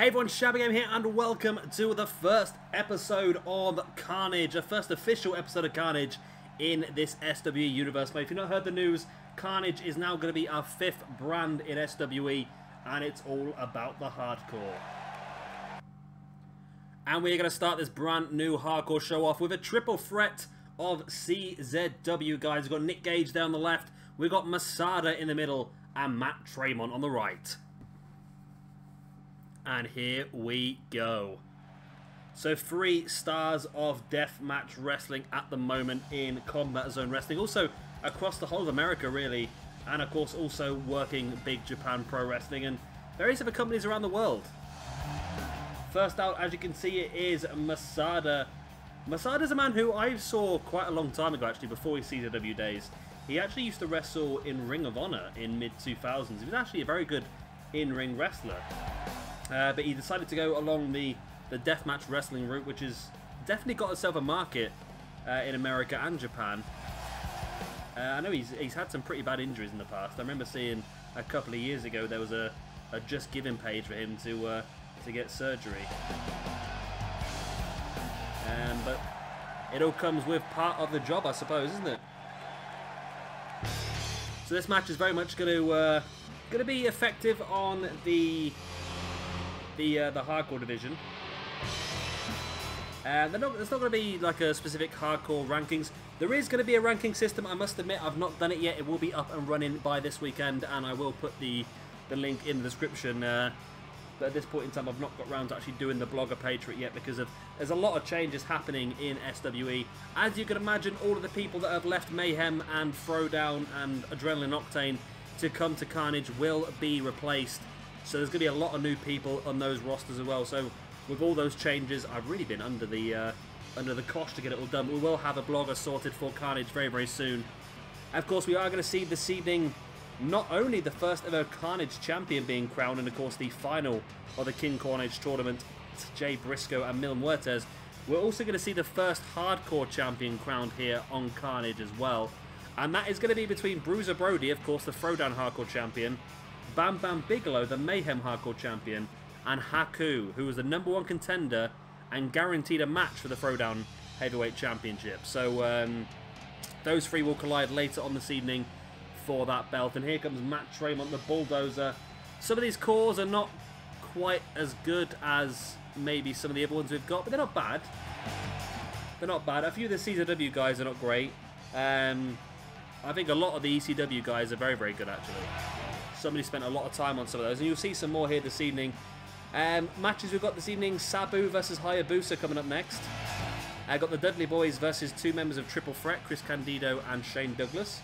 Hey everyone, Shabby Game here, and welcome to the first episode of Carnage, the first official episode of Carnage in this SWE universe. Mate, if you've not heard the news, Carnage is now going to be our 5th brand in SWE, and it's all about the hardcore. And we're going to start this brand new hardcore show off with a triple threat of CZW, guys. We've got Nick Gage down the left, we've got Masada in the middle, and Matt Tremont on the right. And here we go. So 3 stars of deathmatch wrestling at the moment in Combat Zone Wrestling. Also across the whole of America, really. And of course also working Big Japan Pro Wrestling and various other companies around the world. First out, as you can see, it is Masada. Masada's a man who I saw quite a long time ago, actually, before his CZW days. He actually used to wrestle in Ring of Honor in mid-2000s. He was actually a very good in-ring wrestler. But he decided to go along the deathmatch wrestling route, which has definitely got itself a market in America and Japan. I know he's had some pretty bad injuries in the past. I remember seeing a couple of years ago there was a Just Giving page for him to get surgery. But it all comes with part of the job, I suppose, isn't it? So this match is very much going to be effective on the hardcore division. There's not going to be like a specific hardcore rankings. There is going to be a ranking system. I must admit I've not done it yet. It will be up and running by this weekend, and I will put the link in the description. But at this point in time, I've not got around to actually doing the blogger page for it yet because there's a lot of changes happening in SWE. As you can imagine, all of the people that have left Mayhem and Throwdown and Adrenaline Octane to come to Carnage will be replaced. So there's going to be a lot of new people on those rosters as well. So with all those changes, I've really been under the cosh to get it all done. We will have a blogger sorted for Carnage very, very soon. And of course, we are going to see this evening not only the first ever Carnage champion being crowned, and of course the final of the King Carnage tournament, Jay Briscoe and Mil Muertes. We're also going to see the first hardcore champion crowned here on Carnage as well. And that is going to be between Bruiser Brody, of course the Throwdown hardcore champion, Bam Bam Bigelow, the Mayhem hardcore champion, and Haku, who was the #1 contender and guaranteed a match for the Throwdown heavyweight championship. So those 3 will collide later on this evening for that belt. And here comes Matt Tremont, the Bulldozer. Some of these cores are not quite as good as maybe some of the other ones we've got, but they're not bad. They're not bad. A few of the CZW guys are not great. I think a lot of the ECW guys are very, very good, actually. Somebody spent a lot of time on some of those, and you'll see some more here this evening. Matches we've got this evening: Sabu Vs Hayabusa coming up next. Got the Dudley Boys versus 2 members of Triple Threat, Chris Candido and Shane Douglas.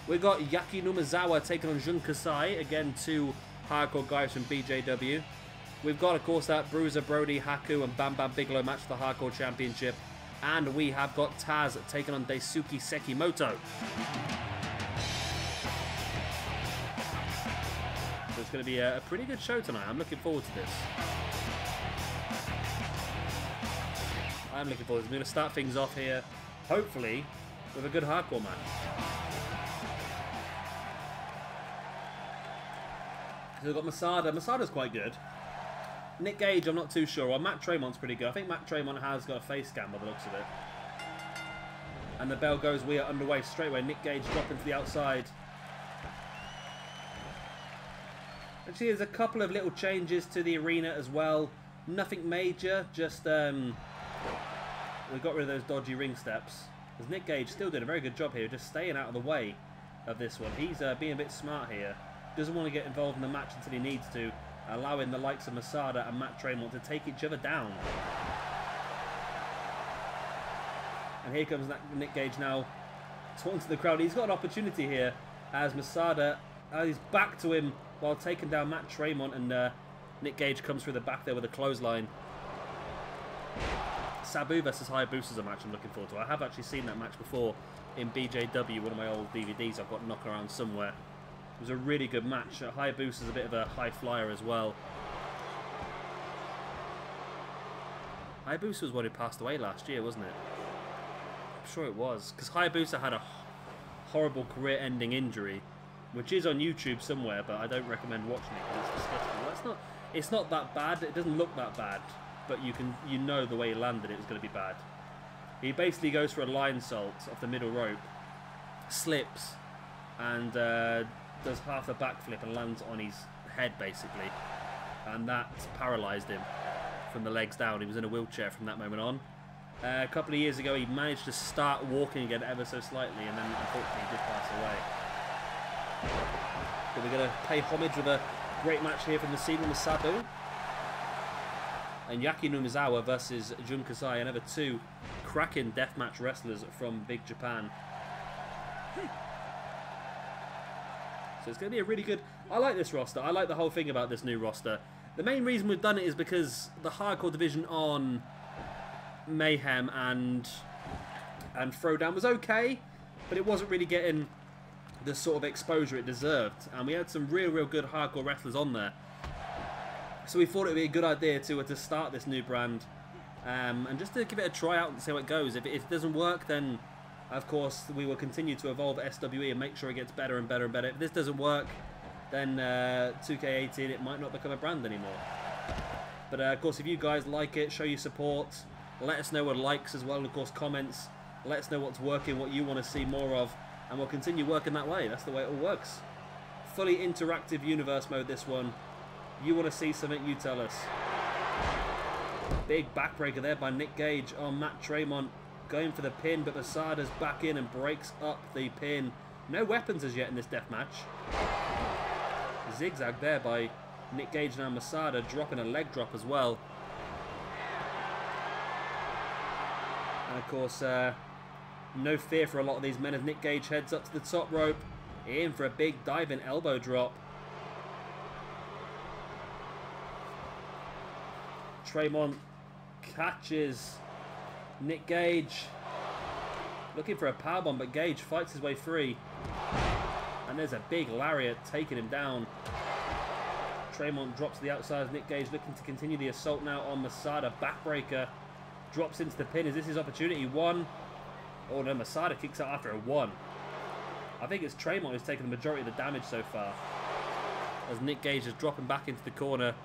We've got Jaki Numazawa taking on Kasai, again 2 hardcore guys from BJW. We've got, of course, that Bruiser Brody, Haku and Bam Bam Bigelow match for the hardcore championship. And we have got Taz taking on Deisuke Sekimoto. So it's going to be a pretty good show tonight. I'm looking forward to this. I'm looking forward to this. We're going to start things off here, hopefully, with a good hardcore match. So we've got Masada. Masada's quite good. Nick Gage, I'm not too sure. Well, Matt Tremont's pretty good. I think Matt Tremont has got a face scan by the looks of it. And the bell goes, we are underway straight away. Nick Gage dropping to the outside. Actually, there's a couple of little changes to the arena as well. Nothing major, just we got rid of those dodgy ring steps. There's Nick Gage still doing a very good job here, just staying out of the way of this one. He's being a bit smart here. Doesn't want to get involved in the match until he needs to, allowing the likes of Masada and Matt Tremont to take each other down. And here comes Nick Gage now, taunting the crowd. He's got an opportunity here as Masada, he's back to him while taking down Matt Tremont, and Nick Gage comes through the back there with a clothesline. Sabu vs Hayabusa is a match I'm looking forward to. I have actually seen that match before in BJW, one of my old DVDs I've got knocking around somewhere. It was a really good match. Hayabusa is a bit of a high flyer as well. Hayabusa was one who passed away last year, wasn't it? I'm sure it was. Because Hayabusa had a horrible career-ending injury, which is on YouTube somewhere, but I don't recommend watching it because it's disgusting. It's not that bad. It doesn't look that bad, but you know the way he landed it was going to be bad. He basically goes for a line salt off the middle rope, slips, and does half a backflip and lands on his head basically, and that paralysed him from the legs down. He was in a wheelchair from that moment on. A couple of years ago, he managed to start walking again ever so slightly, and then unfortunately he did pass away. But we're going to pay homage with a great match here from the scene with Sabu and Jaki Numazawa versus Jun Kasai, another two cracking deathmatch wrestlers from Big Japan. So it's going to be a really good... I like this roster. I like the whole thing about this new roster. The main reason we've done it is because the hardcore division on Mayhem and Throwdown was okay, but it wasn't really getting the sort of exposure it deserved. And we had some real good hardcore wrestlers on there. So we thought it would be a good idea to start this new brand and just to give it a try out and see how it goes. If it doesn't work, then of course we will continue to evolve SWE and make sure it gets better and better and better. If this doesn't work, then 2K18, it might not become a brand anymore. But of course, if you guys like it, show your support. Let us know with likes as well, and of course comments. Let us know what's working, what you want to see more of, and we'll continue working that way. That's the way it all works. Fully interactive universe mode, this one. You want to see something, you tell us. Big backbreaker there by Nick Gage on Matt Tremont. Going for the pin, but Masada's back in and breaks up the pin. No weapons as yet in this deathmatch. Zigzag there by Nick Gage and Masada, dropping a leg drop as well. And of course, no fear for a lot of these men as Nick Gage heads up to the top rope. In for a big diving elbow drop. Tremont catches Nick Gage. Looking for a powerbomb, but Gage fights his way free. And there's a big lariat taking him down. Tremont drops to the outside as Nick Gage looking to continue the assault now on Masada. Backbreaker. Drops into the pin. Is this his opportunity? One. Oh no, Masada kicks out after a one. I think it's Tremont who's taken the majority of the damage so far, as Nick Gage is dropping back into the corner.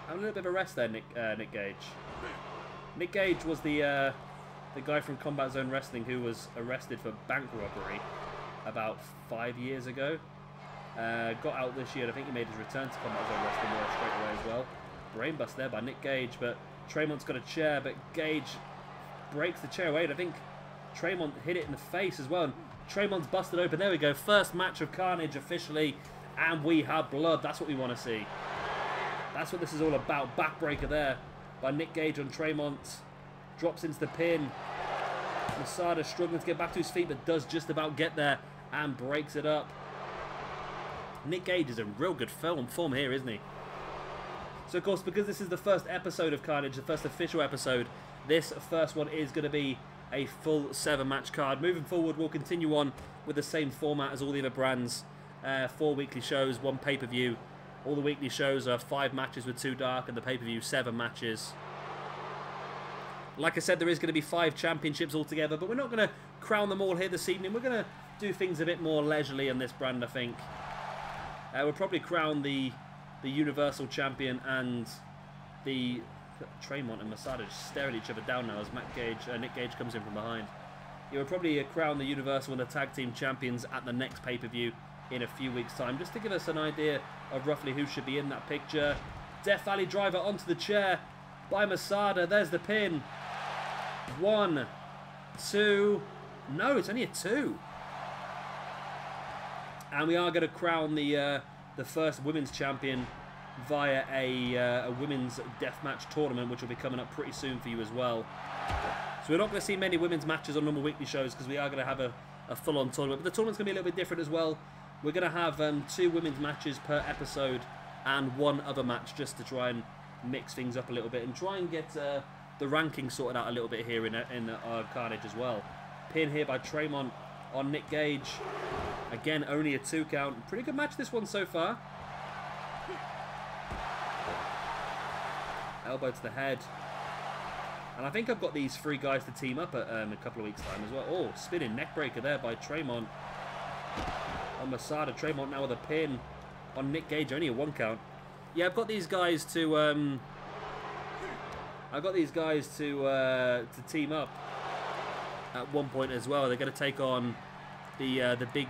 Having a little bit of a rest there, Nick Gage. Nick Gage was the guy from Combat Zone Wrestling who was arrested for bank robbery about 5 years ago. Got out this year, and I think he made his return to Combat Zone Wrestling straight away as well. Brainbust there by Nick Gage, but Tremont's got a chair, but Gage breaks the chair away, and I think Tremont hit it in the face as well. And Tremont's busted open. There we go. First match of Carnage officially, and we have blood. That's what we want to see. That's what this is all about. Backbreaker there by Nick Gage on Tremont. Drops into the pin. Masada struggling to get back to his feet, but does just about get there and breaks it up. Nick Gage is in real good form here, isn't he? So, of course, because this is the first episode of Carnage, the first official episode, this first one is going to be a full 7-match card. Moving forward, we'll continue on with the same format as all the other brands. 4 weekly shows, 1 pay-per-view. All the weekly shows are 5 matches with 2 dark, and the pay-per-view 7 matches. Like I said, there is going to be 5 championships altogether, but we're not going to crown them all here this evening. We're going to do things a bit more leisurely on this brand, I think. We'll probably crown the Universal Champion and the... Tremont and Masada just staring each other down now as Nick Gage comes in from behind. You will probably crown the Universal and the Tag Team Champions at the next pay-per-view in a few weeks' time, just to give us an idea of roughly who should be in that picture. Death Valley Driver onto the chair by Masada. There's the pin. 1, 2... No, it's only a 2. And we are going to crown the first women's champion via a women's deathmatch tournament, which will be coming up pretty soon for you as well. So we're not going to see many women's matches on normal weekly shows because we are going to have a full-on tournament. But the tournament's going to be a little bit different as well. We're going to have 2 women's matches per episode and 1 other match just to try and mix things up a little bit and try and get the ranking sorted out a little bit here in Carnage as well. Pin here by Tremont on Nick Gage. Again, only a 2 count. Pretty good match this one so far. Elbow to the head. And I think I've got these 3 guys to team up at a couple of weeks' time as well. Oh, spinning neckbreaker there by Tremont on Masada. Tremont now with a pin on Nick Gage, only a 1 count. Yeah, I've got these guys to team up at one point as well. They're going to take on the big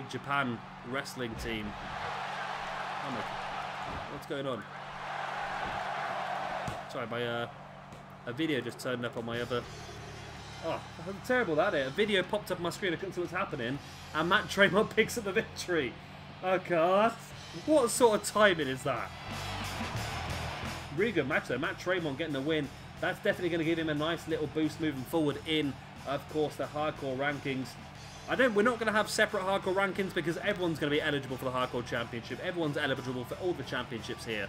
Japan wrestling team. Oh my, what's going on? Sorry, my a video just turned up on my other. Oh, how terrible that is. A video popped up on my screen. I couldn't see what's happening, and Matt Tremont picks up the victory. Oh god, what sort of timing is that? Really good match though. Matt Tremont getting the win. That's definitely going to give him a nice little boost moving forward in, of course, the hardcore rankings. We're not going to have separate hardcore rankings because everyone's going to be eligible for the hardcore championship. Everyone's eligible for all the championships here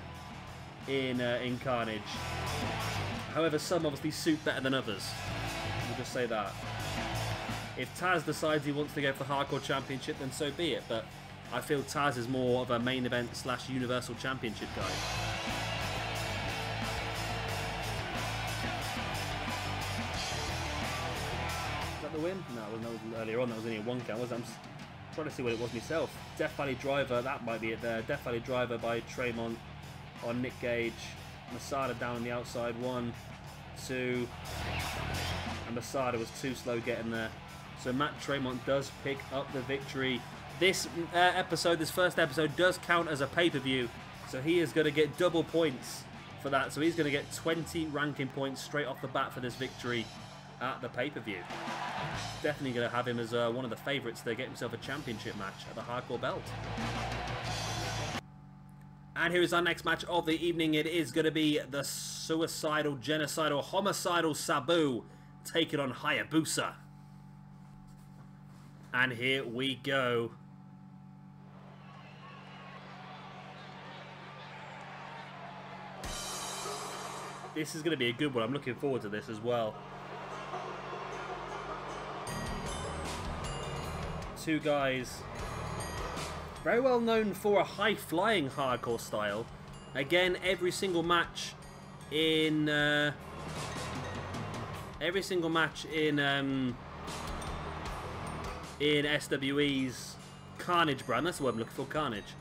in Carnage. However, some obviously suit better than others. We'll just say that. If Taz decides he wants to go for the hardcore championship, then so be it. But I feel Taz is more of a main event / universal championship guy. The win? No, it wasn't earlier on. That was only a 1 count. I'm just trying to see what it was myself. Death Valley Driver, that might be it there. Death Valley Driver by Tremont on Nick Gage. Masada down on the outside. 1, 2. And Masada was too slow getting there. So Matt Tremont does pick up the victory. This first episode, does count as a pay-per-view. So he is going to get double points for that. So he's going to get 20 ranking points straight off the bat for this victory at the pay-per-view. Definitely going to have him as one of the favourites to get himself a championship match at the hardcore belt. And here is our next match of the evening. It is going to be the suicidal, genocidal, homicidal Sabu taking on Hayabusa. And here we go. This is going to be a good one. I'm looking forward to this as well. Two guys very well known for a high-flying hardcore style. Again, every single match in SWE's Carnage brand, that's the word I'm looking for, Carnage,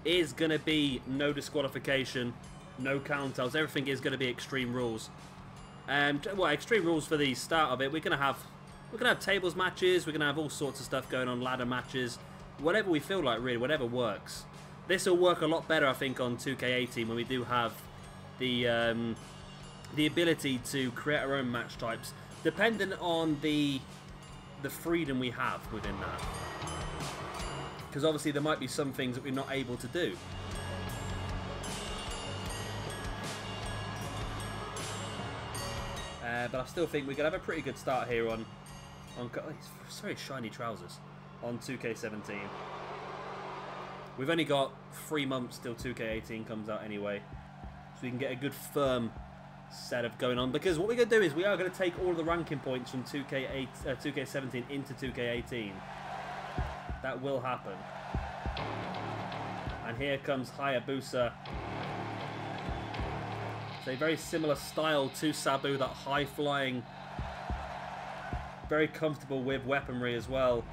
is going to be no disqualification, no countouts. Everything is going to be Extreme Rules. Well, Extreme Rules for the start of it. We're going to have tables matches. We're going to have all sorts of stuff going on, ladder matches, whatever we feel like, really, whatever works. This will work a lot better, I think, on 2K18 when we do have the ability to create our own match types, dependent on the freedom we have within that. Because obviously there might be some things that we're not able to do. But I still think we could have a pretty good start here on it's very shiny trousers on 2K17. We've only got 3 months till 2K18 comes out anyway, so we can get a good firm setup going on. Because what we're going to do is we are going to take all of the ranking points from 2K17 into 2K18. That will happen. And here comes Hayabusa. It's a very similar style to Sabu, that high-flying, very comfortable with weaponry as well.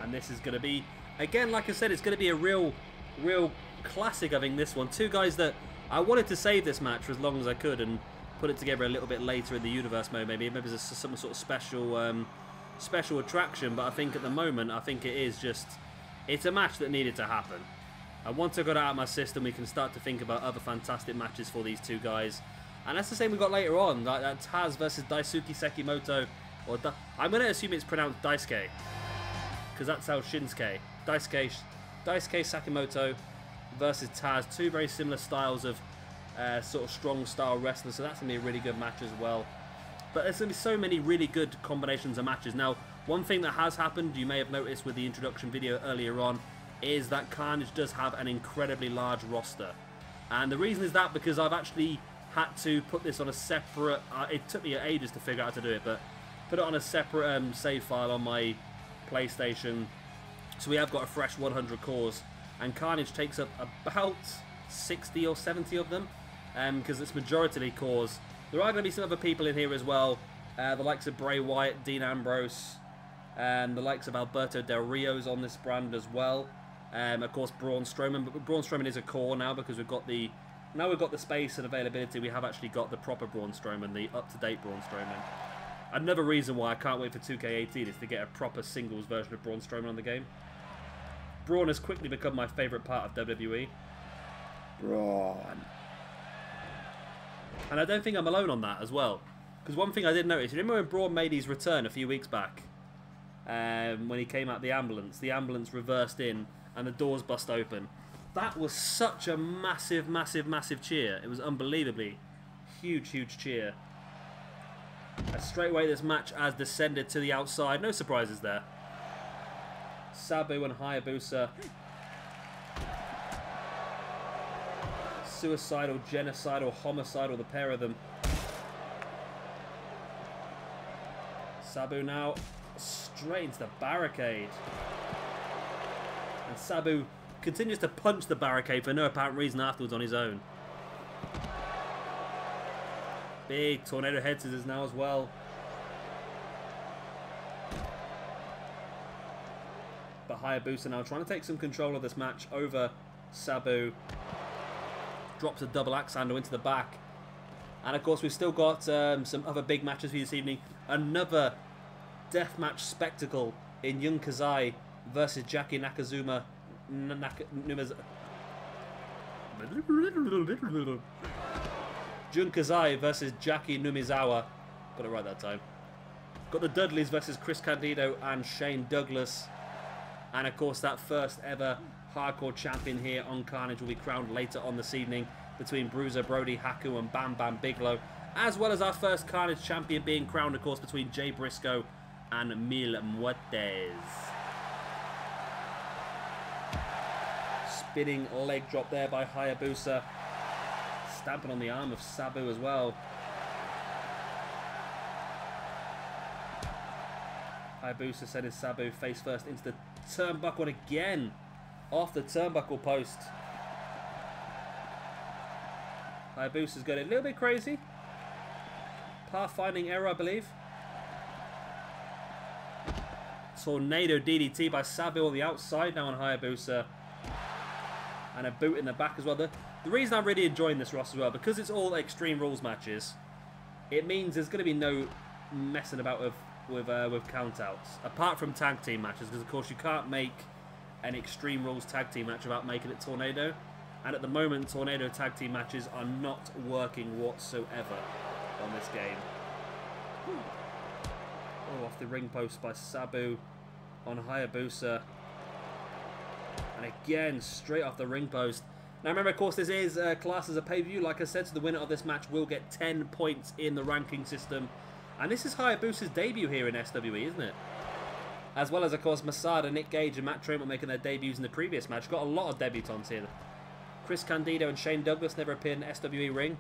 And this is going to be, again, like I said, it's going to be a real classic, I think, this one. Two guys that I wanted to save this match for as long as I could and put it together a little bit later in the universe mode, maybe it's some sort of special attraction, but I think at the moment, I think it is just, it's a match that needed to happen. And once I got it out of my system, we can start to think about other fantastic matches for these two guys. And that's the same we got later on, like that Taz versus Deisuke Sekimoto, or I'm going to assume it's pronounced Daisuke, because that's how Shinsuke. Daisuke Sekimoto versus Taz, two very similar styles of sort of strong style wrestlers, so that's going to be a really good match as well. But there's going to be so many really good combinations of matches. Now, one thing that has happened, you may have noticed with the introduction video earlier on, is that Carnage does have an incredibly large roster. And the reason is that because I've actually had to put this on a separate, it took me ages to figure out how to do it, but put it on a separate save file on my PlayStation. So we have got a fresh 100 cores, and Carnage takes up about 60 or 70 of them, because it's majority cores. There are going to be some other people in here as well The likes of Bray Wyatt, Dean Ambrose, and the likes of Alberto Del Rio's on this brand as well. Of course, Braun Strowman, but Braun Strowman is a core now because we've got the space and availability. We have actually got the proper Braun Strowman, the up-to-date Braun Strowman. Another reason why I can't wait for 2K18 is to get a proper singles version of Braun Strowman on the game. Braun has quickly become my favourite part of WWE. Braun. And I don't think I'm alone on that as well. Because one thing I did notice, you remember when Braun made his return a few weeks back? When he came out the ambulance reversed in and the doors bust open. That was such a massive, massive, massive cheer. It was unbelievably huge, huge cheer. Straight away this match has descended to the outside. No surprises there. Sabu and Hayabusa. Suicidal, genocidal, homicidal, the pair of them. Sabu now straight into the barricade. And Sabu continues to punch the barricade for no apparent reason afterwards on his own. Big tornado head scissors now as well. But Hayabusa now trying to take some control of this match over Sabu. Drops a double axe handle into the back. And of course we've still got some other big matches for you this evening. Another deathmatch spectacle in Young Kasai versus Jaki Numazawa. Jun Kasai versus Jaki Numazawa. Got it right that time. Got the Dudleys versus Chris Candido and Shane Douglas. And of course that first ever hardcore champion here on Carnage will be crowned later on this evening between Bruiser, Brody, Haku and Bam Bam Bigelow. As well as our first Carnage champion being crowned of course between Jay Briscoe and Mil Muertes. Spinning leg drop there by Hayabusa. Stamping on the arm of Sabu as well. Hayabusa sending Sabu face first into the turnbuckle and again off the turnbuckle post. Hayabusa's going a little bit crazy. Pathfinding error, I believe. Tornado DDT by Sabu on the outside now on Hayabusa. And a boot in the back as well. The reason I'm really enjoying this roster as well, because it's all Extreme Rules matches, it means there's going to be no messing about with countouts. Apart from tag team matches, because of course you can't make an Extreme Rules tag team match without making it Tornado. And at the moment, Tornado tag team matches are not working whatsoever on this game. Oh, off the ring post by Sabu on Hayabusa. And again, straight off the ring post. Now remember, of course, this is classed as a pay-per-view. Like I said, so the winner of this match will get 10 points in the ranking system. And this is Hayabusa's debut here in SWE, isn't it? As well as, of course, Masada, Nick Gage and Matt Tremont making their debuts in the previous match. Got a lot of debutants here. Chris Candido and Shane Douglas never appeared in SWE ring.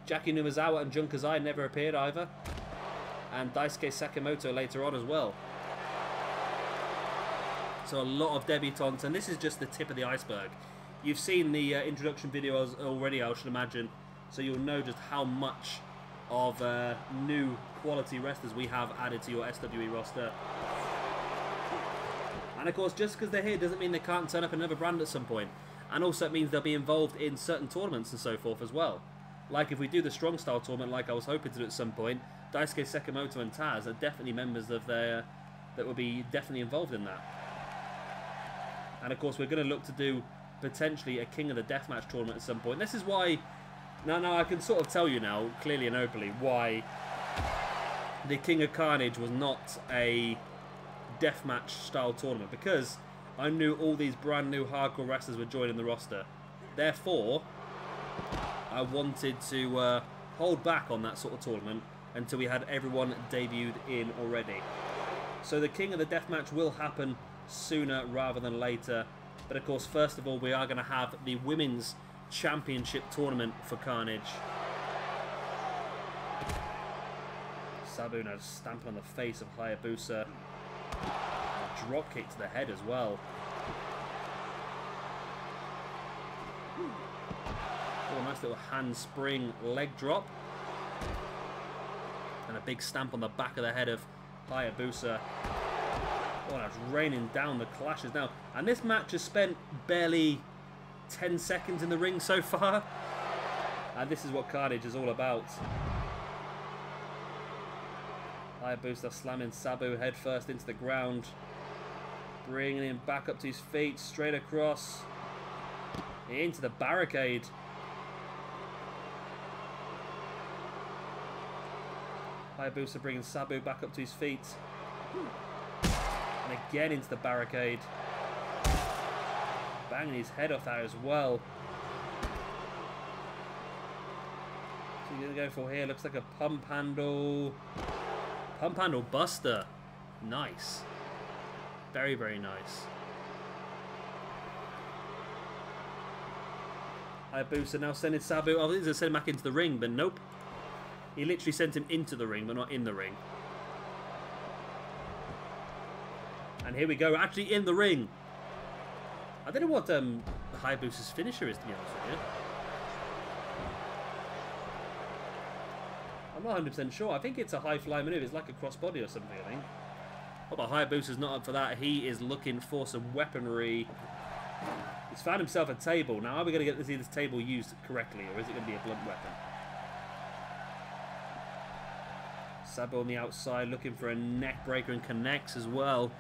Jaki Numazawa and Jun Kasai never appeared either. And Deisuke Sekimoto later on as well. So a lot of debutantes, and this is just the tip of the iceberg. You've seen the introduction videos already, I should imagine, so you'll know just how much of new quality wrestlers we have added to your SWE roster. And of course, just because they're here doesn't mean they can't turn up another brand at some point. And also it means they'll be involved in certain tournaments and so forth as well. Like if we do the Strong Style tournament like I was hoping to do at some point, Daisuke Sekimoto and Taz are definitely members of their that will be definitely involved in that. And of course we're going to look to do potentially a King of the Deathmatch tournament at some point. This is why, now I can sort of tell you now, clearly and openly, why the King of Carnage was not a deathmatch style tournament. Because I knew all these brand new hardcore wrestlers were joining the roster. Therefore, I wanted to hold back on that sort of tournament until we had everyone debuted in already. So the King of the Deathmatch will happen sooner rather than later. But of course, first of all, we are going to have the Women's Championship tournament for Carnage. Sabu now stamping on the face of Hayabusa. A drop kick to the head as well. Oh, nice little handspring leg drop. And a big stamp on the back of the head of Hayabusa. Oh, that's raining down the clashes now. And this match has spent barely 10 seconds in the ring so far. And this is what Carnage is all about. Hayabusa slamming Sabu head first into the ground. Bringing him back up to his feet, straight across. Into the barricade. Hayabusa bringing Sabu back up to his feet. And again into the barricade. Banging his head off that as well. So you're going to go for here. Looks like a pump handle. Pump handle buster. Nice. Very, very nice. Hayabusa now sending Sabu. Oh, I was going to send him back into the ring, but nope. He literally sent him into the ring, but not in the ring. And here we go, actually in the ring. I don't know what Hayabusa's finisher is, to be honest with you. I'm not 100% sure. I think it's a high-fly maneuver. It's like a crossbody or something, I think. Oh, but Hayabusa's not up for that. He is looking for some weaponry. He's found himself a table. Now, are we going to get to see this table used correctly, or is it going to be a blunt weapon? Sabu on the outside, looking for a neck breaker, and connects as well.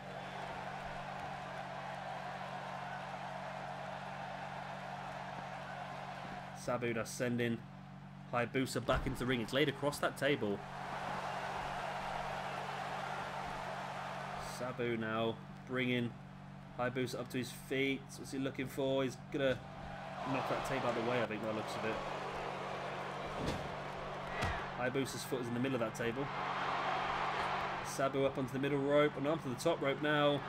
Sabu now sending Hayabusa back into the ring. It's laid across that table. Sabu now bringing Hayabusa up to his feet. What's he looking for? He's going to knock that table out of the way, I think, by the looks of it. Hayabusa's foot is in the middle of that table. Sabu up onto the middle rope and onto the top rope now.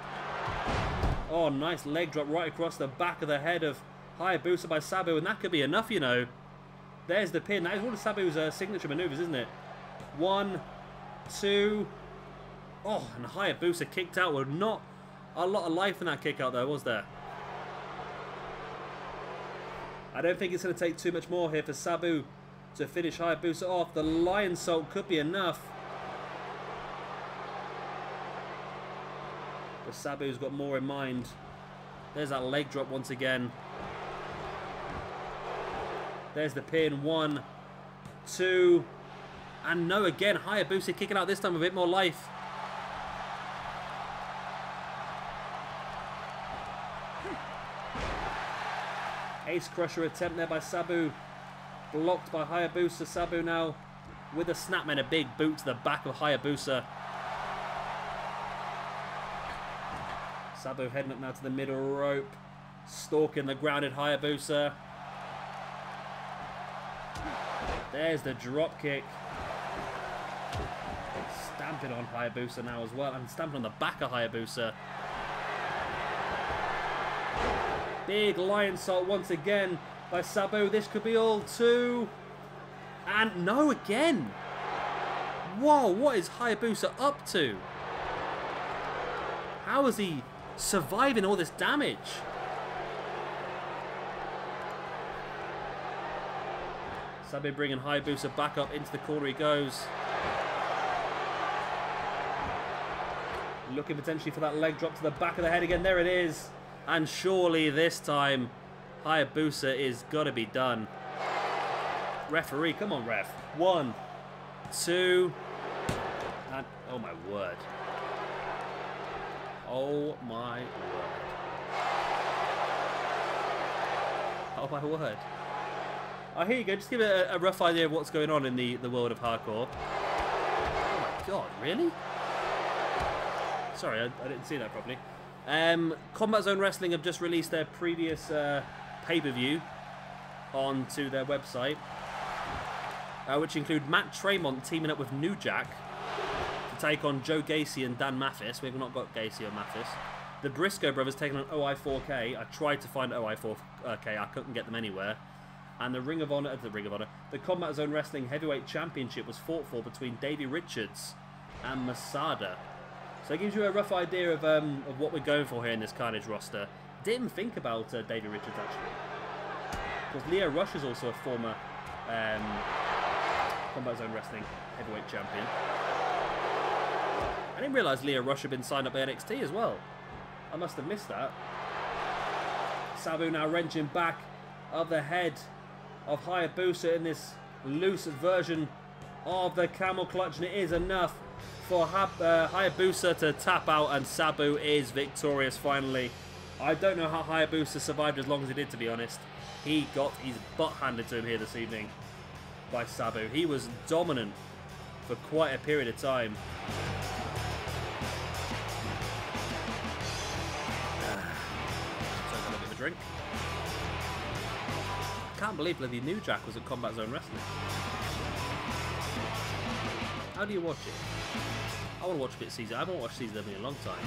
Oh, nice leg drop right across the back of the head of Hayabusa by Sabu, and that could be enough, you know. There's the pin. That is one of Sabu's signature maneuvers, isn't it? 1, 2. Oh, and Hayabusa kicked out with not a lot of life in that kick out, though, was there? I don't think it's going to take too much more here for Sabu to finish Hayabusa off. The lion salt could be enough. But Sabu's got more in mind. There's that leg drop once again. There's the pin. 1, 2. And no again. Hayabusa kicking out this time with a bit more life. Ace crusher attempt there by Sabu. Blocked by Hayabusa. Sabu now with a snapman, a big boot to the back of Hayabusa. Sabu heading up now to the middle rope. Stalking the grounded Hayabusa. There's the drop kick. Stamping on Hayabusa now as well. And stamping on the back of Hayabusa. Big lion salt once again by Sabu. This could be all 2. And no again. Whoa, what is Hayabusa up to? How is he surviving all this damage? Sabu bringing Hayabusa back up into the corner he goes. Looking potentially for that leg drop to the back of the head again. There it is. And surely this time, Hayabusa is got to be done. Referee, come on, ref. 1, 2, and oh my word. Oh my word. Oh my word. Oh, here you go. Just give it a rough idea of what's going on in the world of hardcore. Oh my god, really? Sorry, I didn't see that properly. Combat Zone Wrestling have just released their previous pay-per-view onto their website, which include Matt Tremont teaming up with New Jack to take on Joe Gacy and Dan Mathis. We've not got Gacy or Mathis. The Briscoe brothers taking on OI4K. I tried to find OI4K. I couldn't get them anywhere. And the the Combat Zone Wrestling Heavyweight Championship was fought for between Davey Richards and Masada. So it gives you a rough idea of what we're going for here in this Carnage roster. Didn't think about Davey Richards, actually. Because Leo Rush is also a former Combat Zone Wrestling Heavyweight Champion. I didn't realise Lio Rush had been signed up by NXT as well. I must have missed that. Sabu now wrenching back of the head of Hayabusa in this loose version of the camel clutch, and it is enough for Hayabusa to tap out, and Sabu is victorious finally. I don't know how Hayabusa survived as long as he did, to be honest. He got his butt handed to him here this evening by Sabu. He was dominant for quite a period of time. So I've got a bit of a drink. Can't believe bloody New Jack was at Combat Zone Wrestling. How do you watch it? I want to watch a bit of Caesar. I haven't watched Caesar in a long time.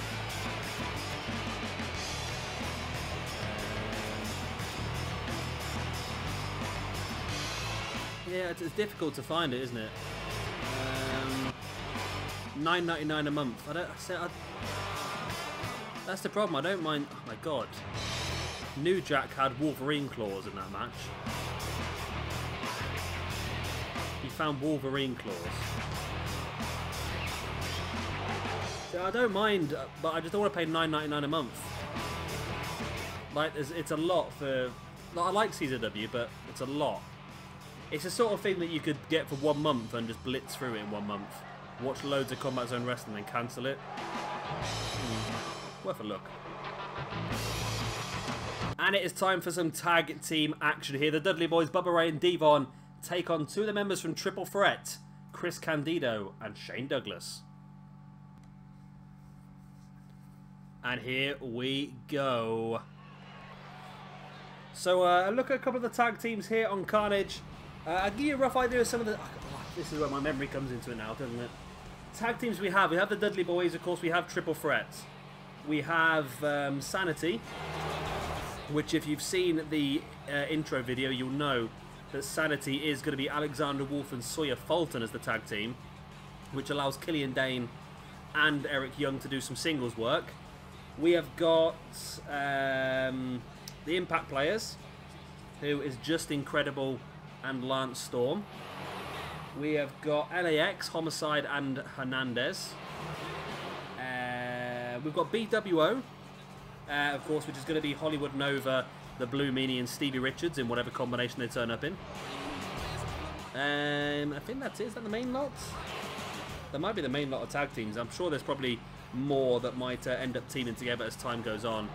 Yeah, it's difficult to find it, isn't it? $9.99 a month. That's the problem. I don't mind. Oh my god. New Jack had Wolverine claws in that match. He found Wolverine claws. So I don't mind, but I just don't want to pay $9.99 a month. Like, it's a lot for. Like, I like CZW, but it's a lot. It's the sort of thing that you could get for 1 month and just blitz through it in 1 month. Watch loads of Combat Zone Wrestling and cancel it. Worth a look. And it is time for some tag team action here. The Dudley Boys, Bubba Ray and Devon, take on 2 of the members from Triple Threat, Chris Candido and Shane Douglas. And here we go. So look at a couple of the tag teams here on Carnage. I'll give you a rough idea of some of the... Oh, this is where my memory comes into it now, doesn't it? Tag teams we have the Dudley Boys, of course. We have Triple Threat. We have Sanity, which if you've seen the intro video, you'll know that Sanity is going to be Alexander Wolf and Sawyer Fulton as the tag team, which allows Killian Dane and Eric Young to do some singles work. We have got the Impact Players, who is Just Incredible and Lance Storm. We have got LAX, Homicide and Hernandez. We've got BWO, of course, which is going to be Hollywood Nova, the Blue Meanie and Stevie Richards in whatever combination they turn up in. I think that's it. Is that the main lot? That might be the main lot of tag teams. I'm sure there's probably more that might end up teaming together as time goes on.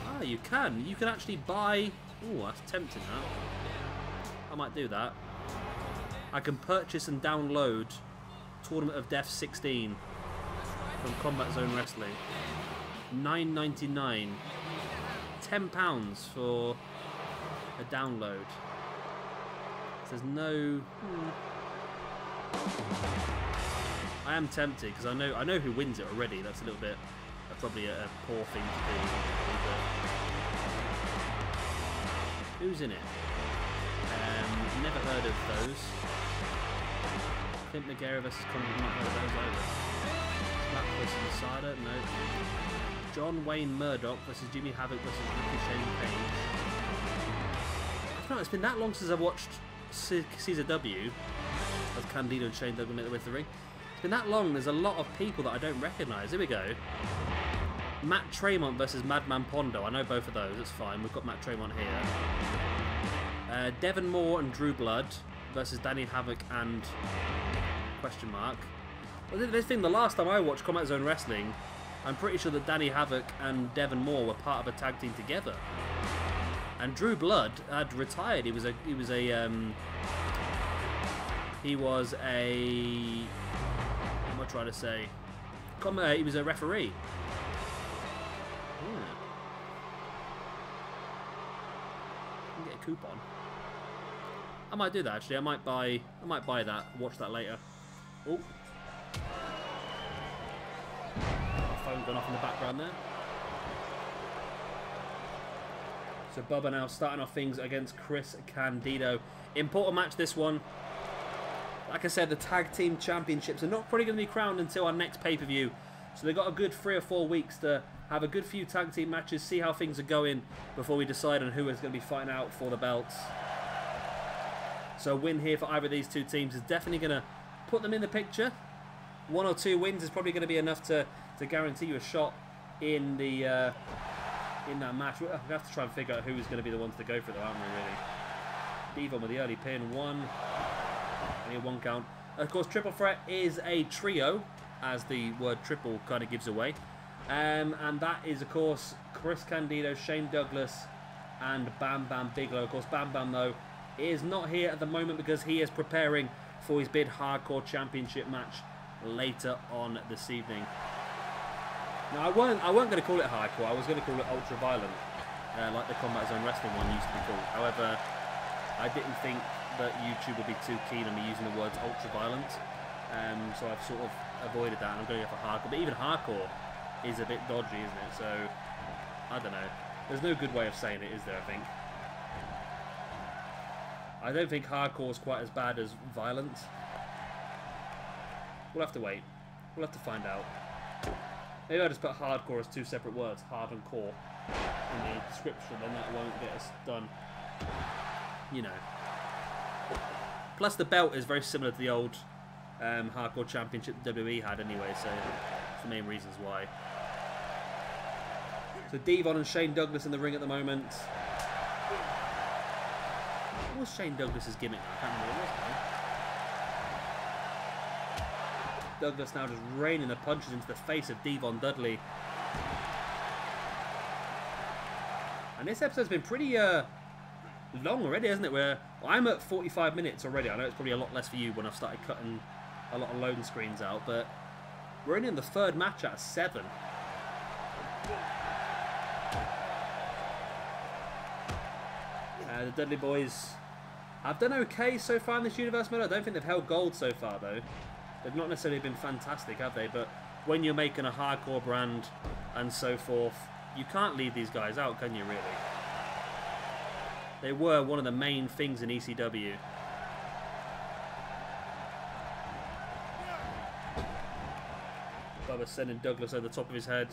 Ah, you can. You can actually buy... Ooh, that's tempting, that. I might do that. I can purchase and download Tournament of Death 16 from Combat Zone Wrestling. $9.99. £10 for a download. There's no... I am tempted because I know who wins it already. That's a little bit probably a poor thing to do. But who's in it? Never heard of those. Clint McGarry vs. Candido, not heard of those either. Slap vs. Masada, no. John Wayne Murdoch versus Jimmy Havoc versus Ricky Shane Page. I don't know, it's been that long since I've watched CZW as Candido and Shane Douglas with the ring. It's been that long, there's a lot of people that I don't recognise. Here we go. Matt Tremont versus Madman Pondo. I know both of those, it's fine. We've got Matt Tremont here. Devon Moore and Drew Blood versus Danny Havoc and question mark. Well, this thing, the last time I watched Combat Zone Wrestling, I'm pretty sure that Danny Havoc and Devon Moore were part of a tag team together. And Drew Blood had retired. He was a what am I trying to say? He was a referee. Yeah. You can get a coupon. I might do that actually. I might buy that. Watch that later. Oh. Phone gone off in the background there. So Bubba now starting off things against Chris Candido. Important match this one. Like I said, the tag team championships are not probably going to be crowned until our next pay-per-view. So they've got a good 3 or 4 weeks to have a good few tag team matches, see how things are going before we decide on who is going to be fighting out for the belts. So a win here for either of these two teams is definitely going to put them in the picture 1 or 2 wins is probably going to be enough to guarantee you a shot in the in that match. We have to try and figure out who is going to be the ones to go for it, though, aren't we, really? Devon with the early pin, 1. Only a 1 count. Of course, Triple Threat is a trio, as the word triple kind of gives away. And that is, of course, Chris Candido, Shane Douglas, and Bam Bam Bigelow. Of course, Bam Bam, though, is not here at the moment because he is preparing for his big Hardcore Championship match later on this evening. Now, I weren't going to call it Hardcore. I was going to call it Ultra Violent, like the Combat Zone Wrestling one used to be called. However, I didn't think that YouTube would be too keen on me using the words Ultra Violent, so I've sort of avoided that, and I'm going to go for Hardcore. But even Hardcore is a bit dodgy, isn't it? So, I don't know. There's no good way of saying it, is there, I think? I don't think Hardcore is quite as bad as Violent. We'll have to wait. We'll have to find out. Maybe I'll just put Hardcore as 2 separate words, hard and core, in the description, then that won't get us done. You know. Plus the belt is very similar to the old Hardcore Championship WWE had anyway, so that's the main reasons why. So Devon and Shane Douglas in the ring at the moment. What was Shane Douglas's gimmick? I can't remember what it was now. Douglas now just raining the punches into the face of Devon Dudley. And this episode's been pretty long already, hasn't it? Well, I'm at 45 minutes already. I know it's probably a lot less for you when I've started cutting a lot of loading screens out, but we're only in the 3rd match out of 7. The Dudley boys have done okay so far in this universe mode. I don't think they've held gold so far, though. They've not necessarily been fantastic, have they? But when you're making a hardcore brand and so forth, you can't leave these guys out, can you, really? They were one of the main things in ECW. Bubba sending Douglas over the top of his head.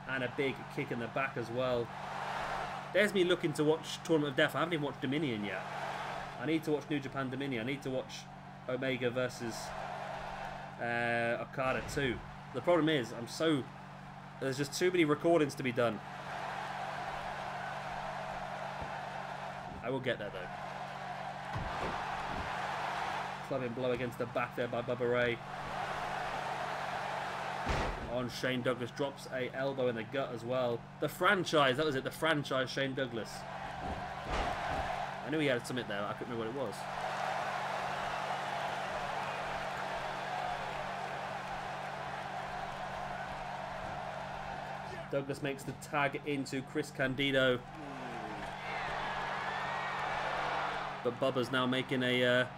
And a big kick in the back as well. There's me looking to watch Tournament of Death. I haven't even watched Dominion yet. I need to watch New Japan Dominion. I need to watch Omega versus Okada too. The problem is, there's just too many recordings to be done. I will get there though. Clubbing blow against the back there by Bubba Ray. On Shane Douglas, drops a elbow in the gut as well. The franchise, that was it, the franchise Shane Douglas. I knew he had something there, I couldn't remember what it was. Douglas makes the tag into Chris Candido. But Bubba's now making a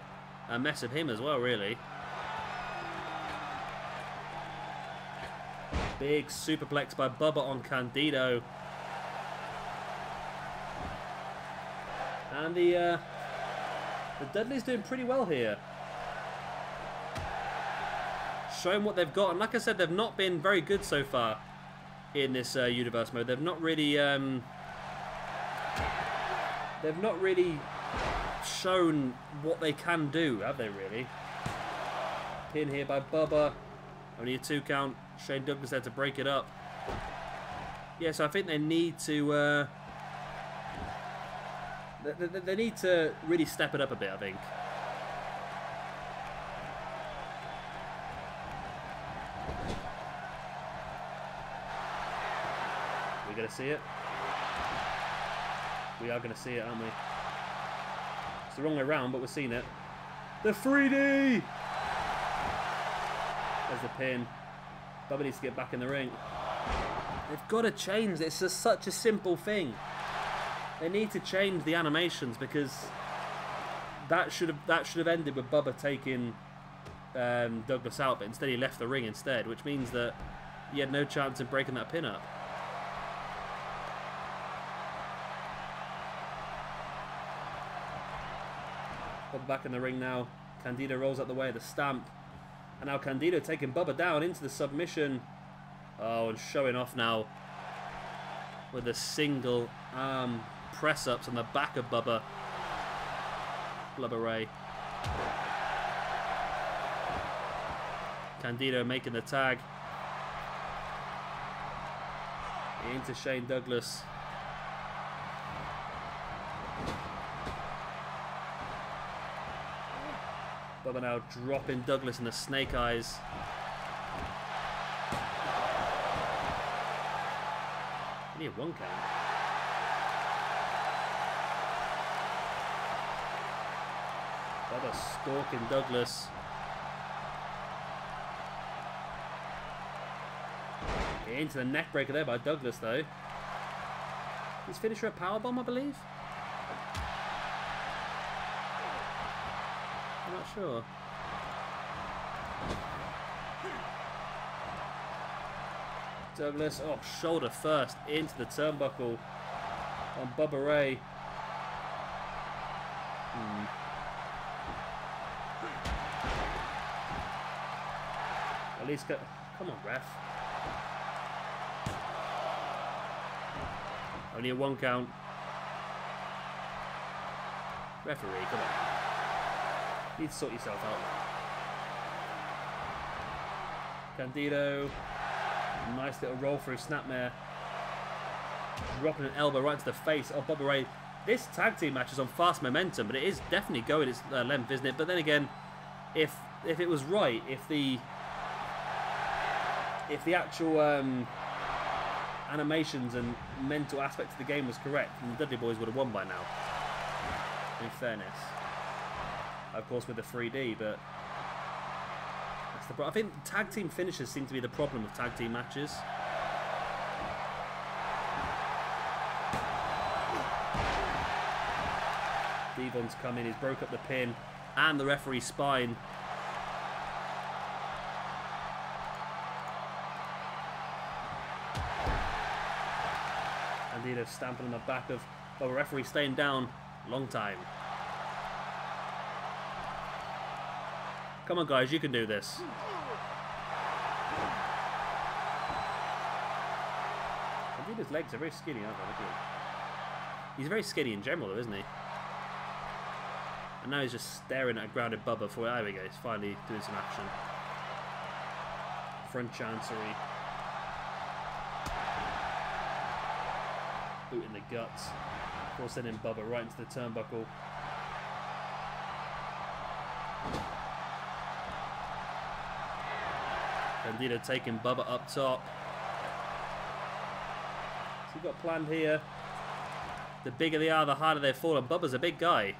mess of him as well, really. Big superplex by Bubba on Candido. And the Dudley's doing pretty well here. Showing what they've got. And like I said, they've not been very good so far in this universe mode. They've not really shown what they can do, have they, really? Pin here by Bubba. Only a 2 count. Shane Douglas there to break it up. Yeah, so I think they need to they need to really step it up a bit, I think. We're going to see it. We are going to see it, aren't we? It's the wrong way around, but we're seeing it. The 3D! There's the pin. Bubba needs to get back in the ring. They've got to change. It's just such a simple thing. They need to change the animations because that should have ended with Bubba taking Douglas out, but instead he left the ring instead, which means that he had no chance of breaking that pin up. Bubba back in the ring now. Candido rolls out the way of the stamp. And now Candido taking Bubba down into the submission. Oh, and showing off now with a single arm press-ups on the back of Bubba. Bubba Ray. Candido making the tag. Into Shane Douglas. Bubba now dropping Douglas in the snake eyes. Only a 1 count. Bubba stalking Douglas. Into the neck breaker there by Douglas though. His finisher a powerbomb, I believe? I'm not sure. Douglas, oh, shoulder first into the turnbuckle on Bubba Ray. At least go. Come on, ref. Only a 1 count. Referee, come on. You need to sort yourself out. Candido. Nice little roll through snapmare. Dropping an elbow right to the face of Bubba Ray. This tag team match is on fast momentum, but it is definitely going its length, isn't it? But then again, if it was right, if the actual animations and mental aspect of the game was correct, then the Dudley Boyz would have won by now. In fairness, of course, with the 3D, but that's the problem. I think tag team finishes seem to be the problem with tag team matches. Devon's come in, he's broke up the pin and the referee's spine. Candido stamping on the back of the referee, staying down long time. Come on guys, you can do this. Candido's legs are very skinny, aren't they? Look at him. He's very skinny in general though, isn't he? And now he's just staring at a grounded Bubba for, there we go, he's finally doing some action. Front chancery. Boot in the guts. Of course, sending Bubba right into the turnbuckle. Candido taking Bubba up top. So we've got planned here. The bigger they are, the harder they fall. And Bubba's a big guy.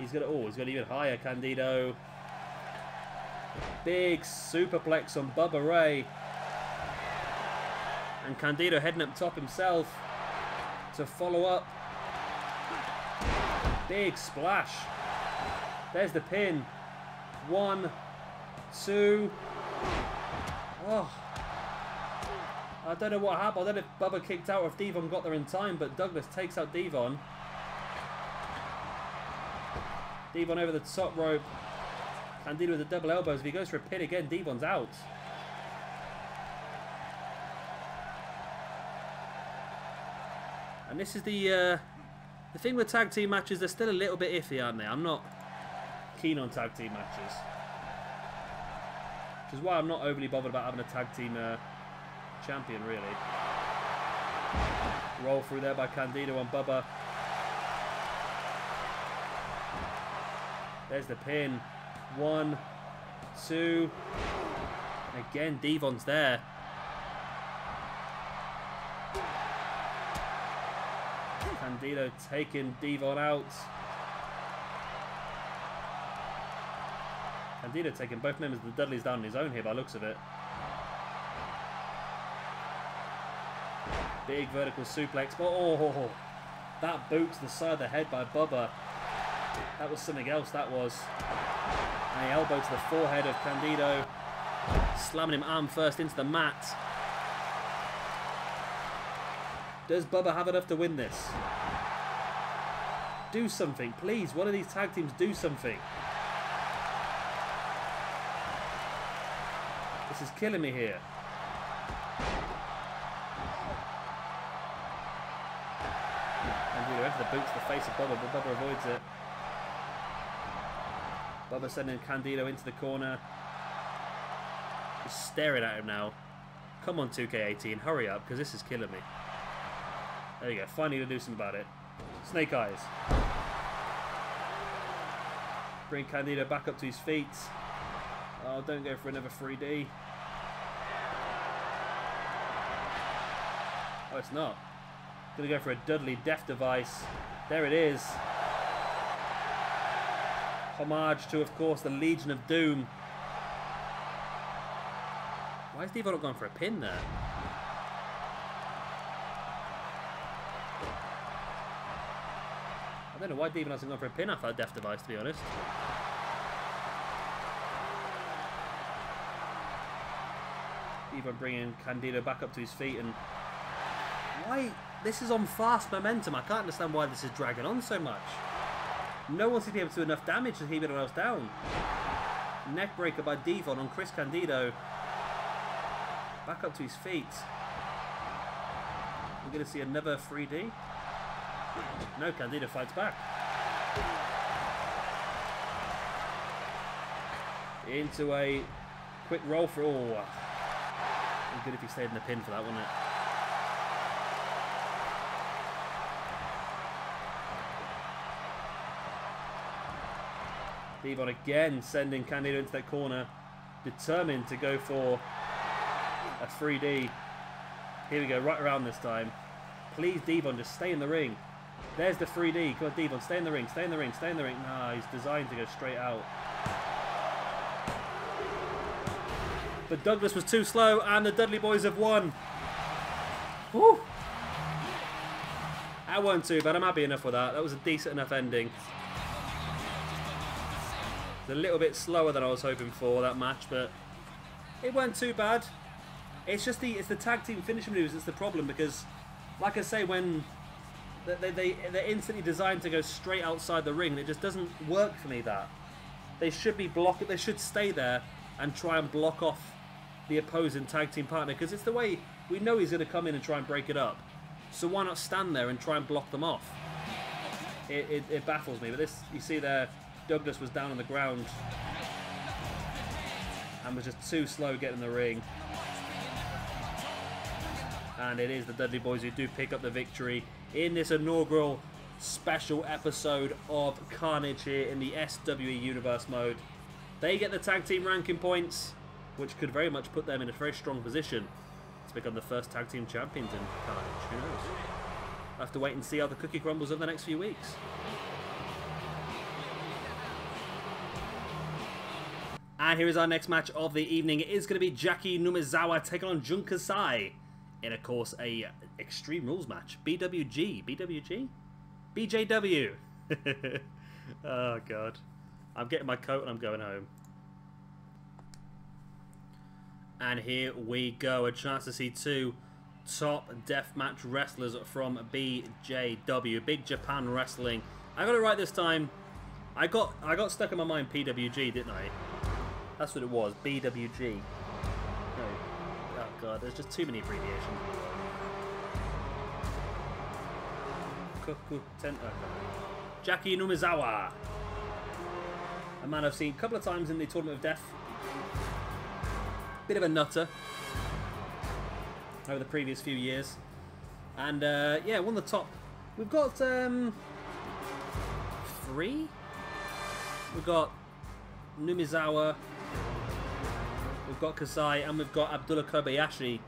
He's got even higher. Candido. Big superplex on Bubba Ray. And Candido heading up top himself to follow up. Big splash. There's the pin. 1, 2. Oh. I don't know what happened. I don't know if Bubba kicked out or if Devon got there in time, but Douglas takes out Devon. Devon over the top rope. Candido with the double elbows. If he goes for a pin again, Devon's out. And this is the thing with tag team matches, they're still a little bit iffy, aren't they? I'm not keen on tag team matches. Which is why I'm not overly bothered about having a tag team champion, really. Roll through there by Candido on Bubba. There's the pin. 1, 2. And again, Devon's there. Candido taking Devon out. Candido taking both members of the Dudleys down on his own here by the looks of it. Big vertical suplex. Oh, that boot to the side of the head by Bubba. That was something else, that was. And the elbow to the forehead of Candido. Slamming him arm first into the mat. Does Bubba have enough to win this? Do something, please. One of these tag teams do something. This is killing me here. Candido over the boot to the face of Bubba, but Bubba avoids it. Bubba sending Candido into the corner. Just staring at him now. Come on, 2K18, hurry up, because this is killing me. There you go, finally to do something about it. Snake Eyes. Bring Candido back up to his feet. Oh, don't go for another 3D. Oh, it's not. Gonna go for a Dudley death device. There it is. Homage to, of course, the Legion of Doom. Why is Devo not going for a pin there? I don't know why Devo hasn't gone for a pin after that death device, to be honest. Devo bringing Candido back up to his feet, and why? This is on fast momentum. I can't understand why this is dragging on so much. No one seems to be able to do enough damage to keep anyone else down. Neckbreaker by Devon on Chris Candido. Back up to his feet. We're going to see another 3D. No, Candido fights back. Into a quick roll for all. It'd be good if he stayed in the pin for that, wouldn't it? Devon again sending Candido into that corner, determined to go for a 3D. Here we go, right around this time. Please, Devon, just stay in the ring. There's the 3D. Come on, Devon, stay in the ring, stay in the ring, stay in the ring. Nah, he's designed to go straight out. But Douglas was too slow, and the Dudley boys have won. Woo! That wasn't too bad. I'm happy enough with that. That was a decent enough ending. It's a little bit slower than I was hoping for, that match, but it wasn't too bad. It's just it's the tag team finishing moves that's the problem, because, like I say, when they're instantly designed to go straight outside the ring, and it just doesn't work for me. That they should be blocked. They should stay there and try and block off the opposing tag team partner, because it's the way we know he's going to come in and try and break it up. So why not stand there and try and block them off? It baffles me. But this, you see there, Douglas was down on the ground and was just too slow getting in the ring. And it is the Dudley boys who do pick up the victory in this inaugural special episode of Carnage here in the SWE Universe mode. They get the tag team ranking points, which could very much put them in a very strong position to become the first tag team champions in Carnage. Who knows? I'll have to wait and see how the cookie crumbles over the next few weeks. And here is our next match of the evening. It is going to be Jaki Numazawa taking on Jun Kasai in, of course, a Extreme Rules match. BWG? BWG? BJW. Oh, God. I'm getting my coat and I'm going home. And here we go. A chance to see two top deathmatch wrestlers from BJW. Big Japan Wrestling. I got it right this time. I got stuck in my mind PWG, didn't I? That's what it was. BWG. No. Oh, God. There's just too many abbreviations. Jaki Numazawa. A man I've seen a couple of times in the Tournament of Death. Bit of a nutter over the previous few years. And, yeah, one of the top. We've got, 3? We've got Numazawa. We've got Kasai, and we've got Abdullah Kobayashi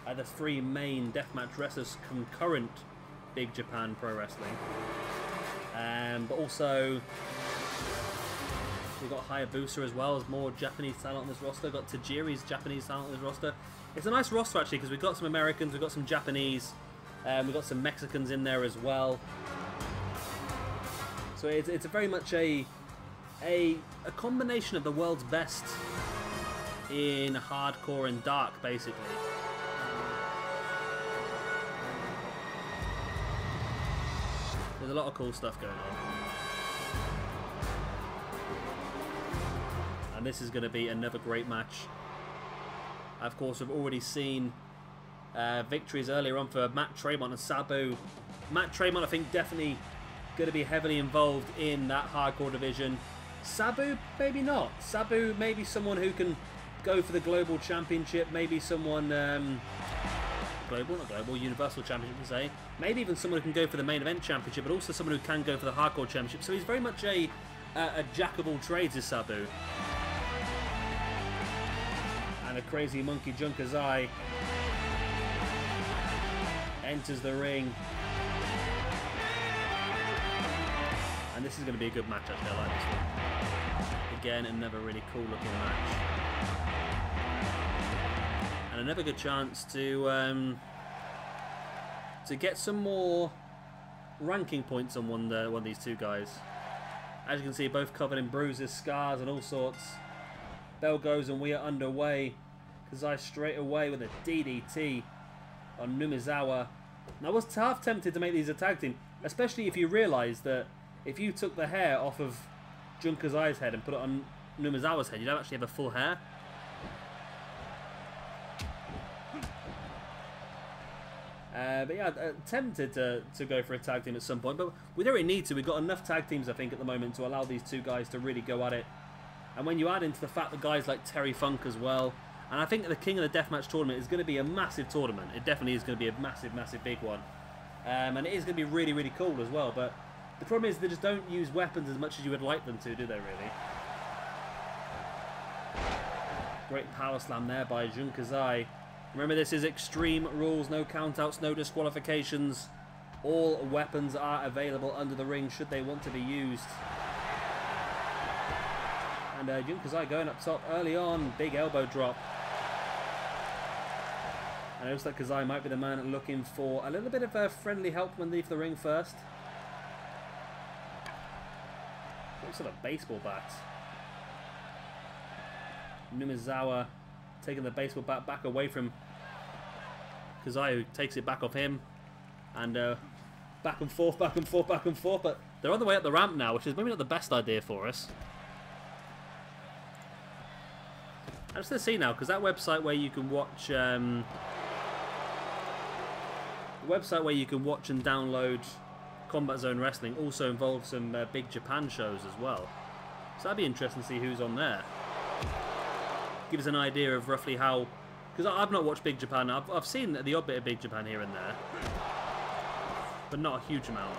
are the 3 main deathmatch wrestlers concurrent Big Japan Pro Wrestling. But also, we've got Hayabusa as well as more Japanese talent on this roster. We've got Tajiri's Japanese talent on this roster. It's a nice roster, actually, because we've got some Americans, we've got some Japanese, we've got some Mexicans in there as well. So it's a very much a combination of the world's best in hardcore and dark, basically. There's a lot of cool stuff going on. And this is going to be another great match. Of course, we've already seen victories earlier on for Matt Tremont and Sabu. Matt Tremont, I think, definitely going to be heavily involved in that hardcore division. Sabu, maybe not. Sabu, maybe someone who can go for the global championship. Maybe someone Universal Championship, to say. Maybe even someone who can go for the main event championship, but also someone who can go for the hardcore championship. So he's very much a jack of all trades, is Sabu. And a crazy monkey Kasai enters the ring. And this is going to be a good match, actually. I like this one. Again, another really cool looking match. And another good chance to get some more ranking points on one of these two guys. As you can see, both covered in bruises, scars, and all sorts. Bell goes and we are underway. Kasai straight away with a DDT on Numazawa. Now, I was half tempted to make these a tag team, especially if you realise that if you took the hair off of Kasai's head and put it on Numazawa's head, you'd actually have a full hair. But yeah, tempted to go for a tag team at some point, but we don't really need to. We've got enough tag teams, I think, at the moment to allow these two guys to really go at it. And when you add into the fact that guys like Terry Funk as well, and I think the King of the Deathmatch tournament is going to be a massive tournament. It definitely is going to be a massive, massive big one. And it is going to be really, really cool as well. But the problem is they just don't use weapons as much as you would like them to, do they, really? Great power slam there by Kasai. Remember, this is Extreme Rules, no countouts, no disqualifications. All weapons are available under the ring should they want to be used. And Kasai going up top early on, big elbow drop. And it looks like Kasai might be the man looking for a little bit of friendly help underneath the ring first. Looks like a baseball bat. Numazawa taking the baseball bat back away from Kasai, who takes it back off him. And back and forth, back and forth, back and forth. But they're on the way up the ramp now, which is maybe not the best idea for us. I'm just going to see now, because that website where you can watch... the website where you can watch and download Combat Zone Wrestling also involves some Big Japan shows as well. So that'd be interesting to see who's on there. Give us an idea of roughly how... Because I've not watched Big Japan. I've seen the odd bit of Big Japan here and there. But not a huge amount.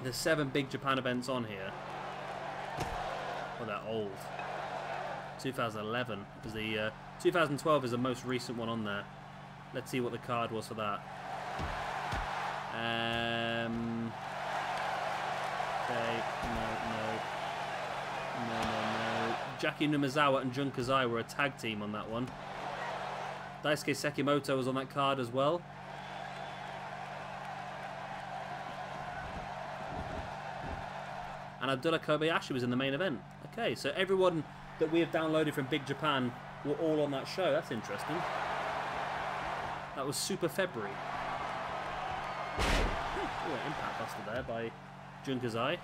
There's 7 Big Japan events on here. Well, they're old. 2011 is the... 2012 is the most recent one on there. Let's see what the card was for that. Okay, no. Jaki Numazawa and Kasai were a tag team on that one. Deisuke Sekimoto was on that card as well. And Abdullah Kobayashi was in the main event. Okay, so everyone that we have downloaded from Big Japan were all on that show. That's interesting. That was Super February. Ooh, an impact buster there by Kasai.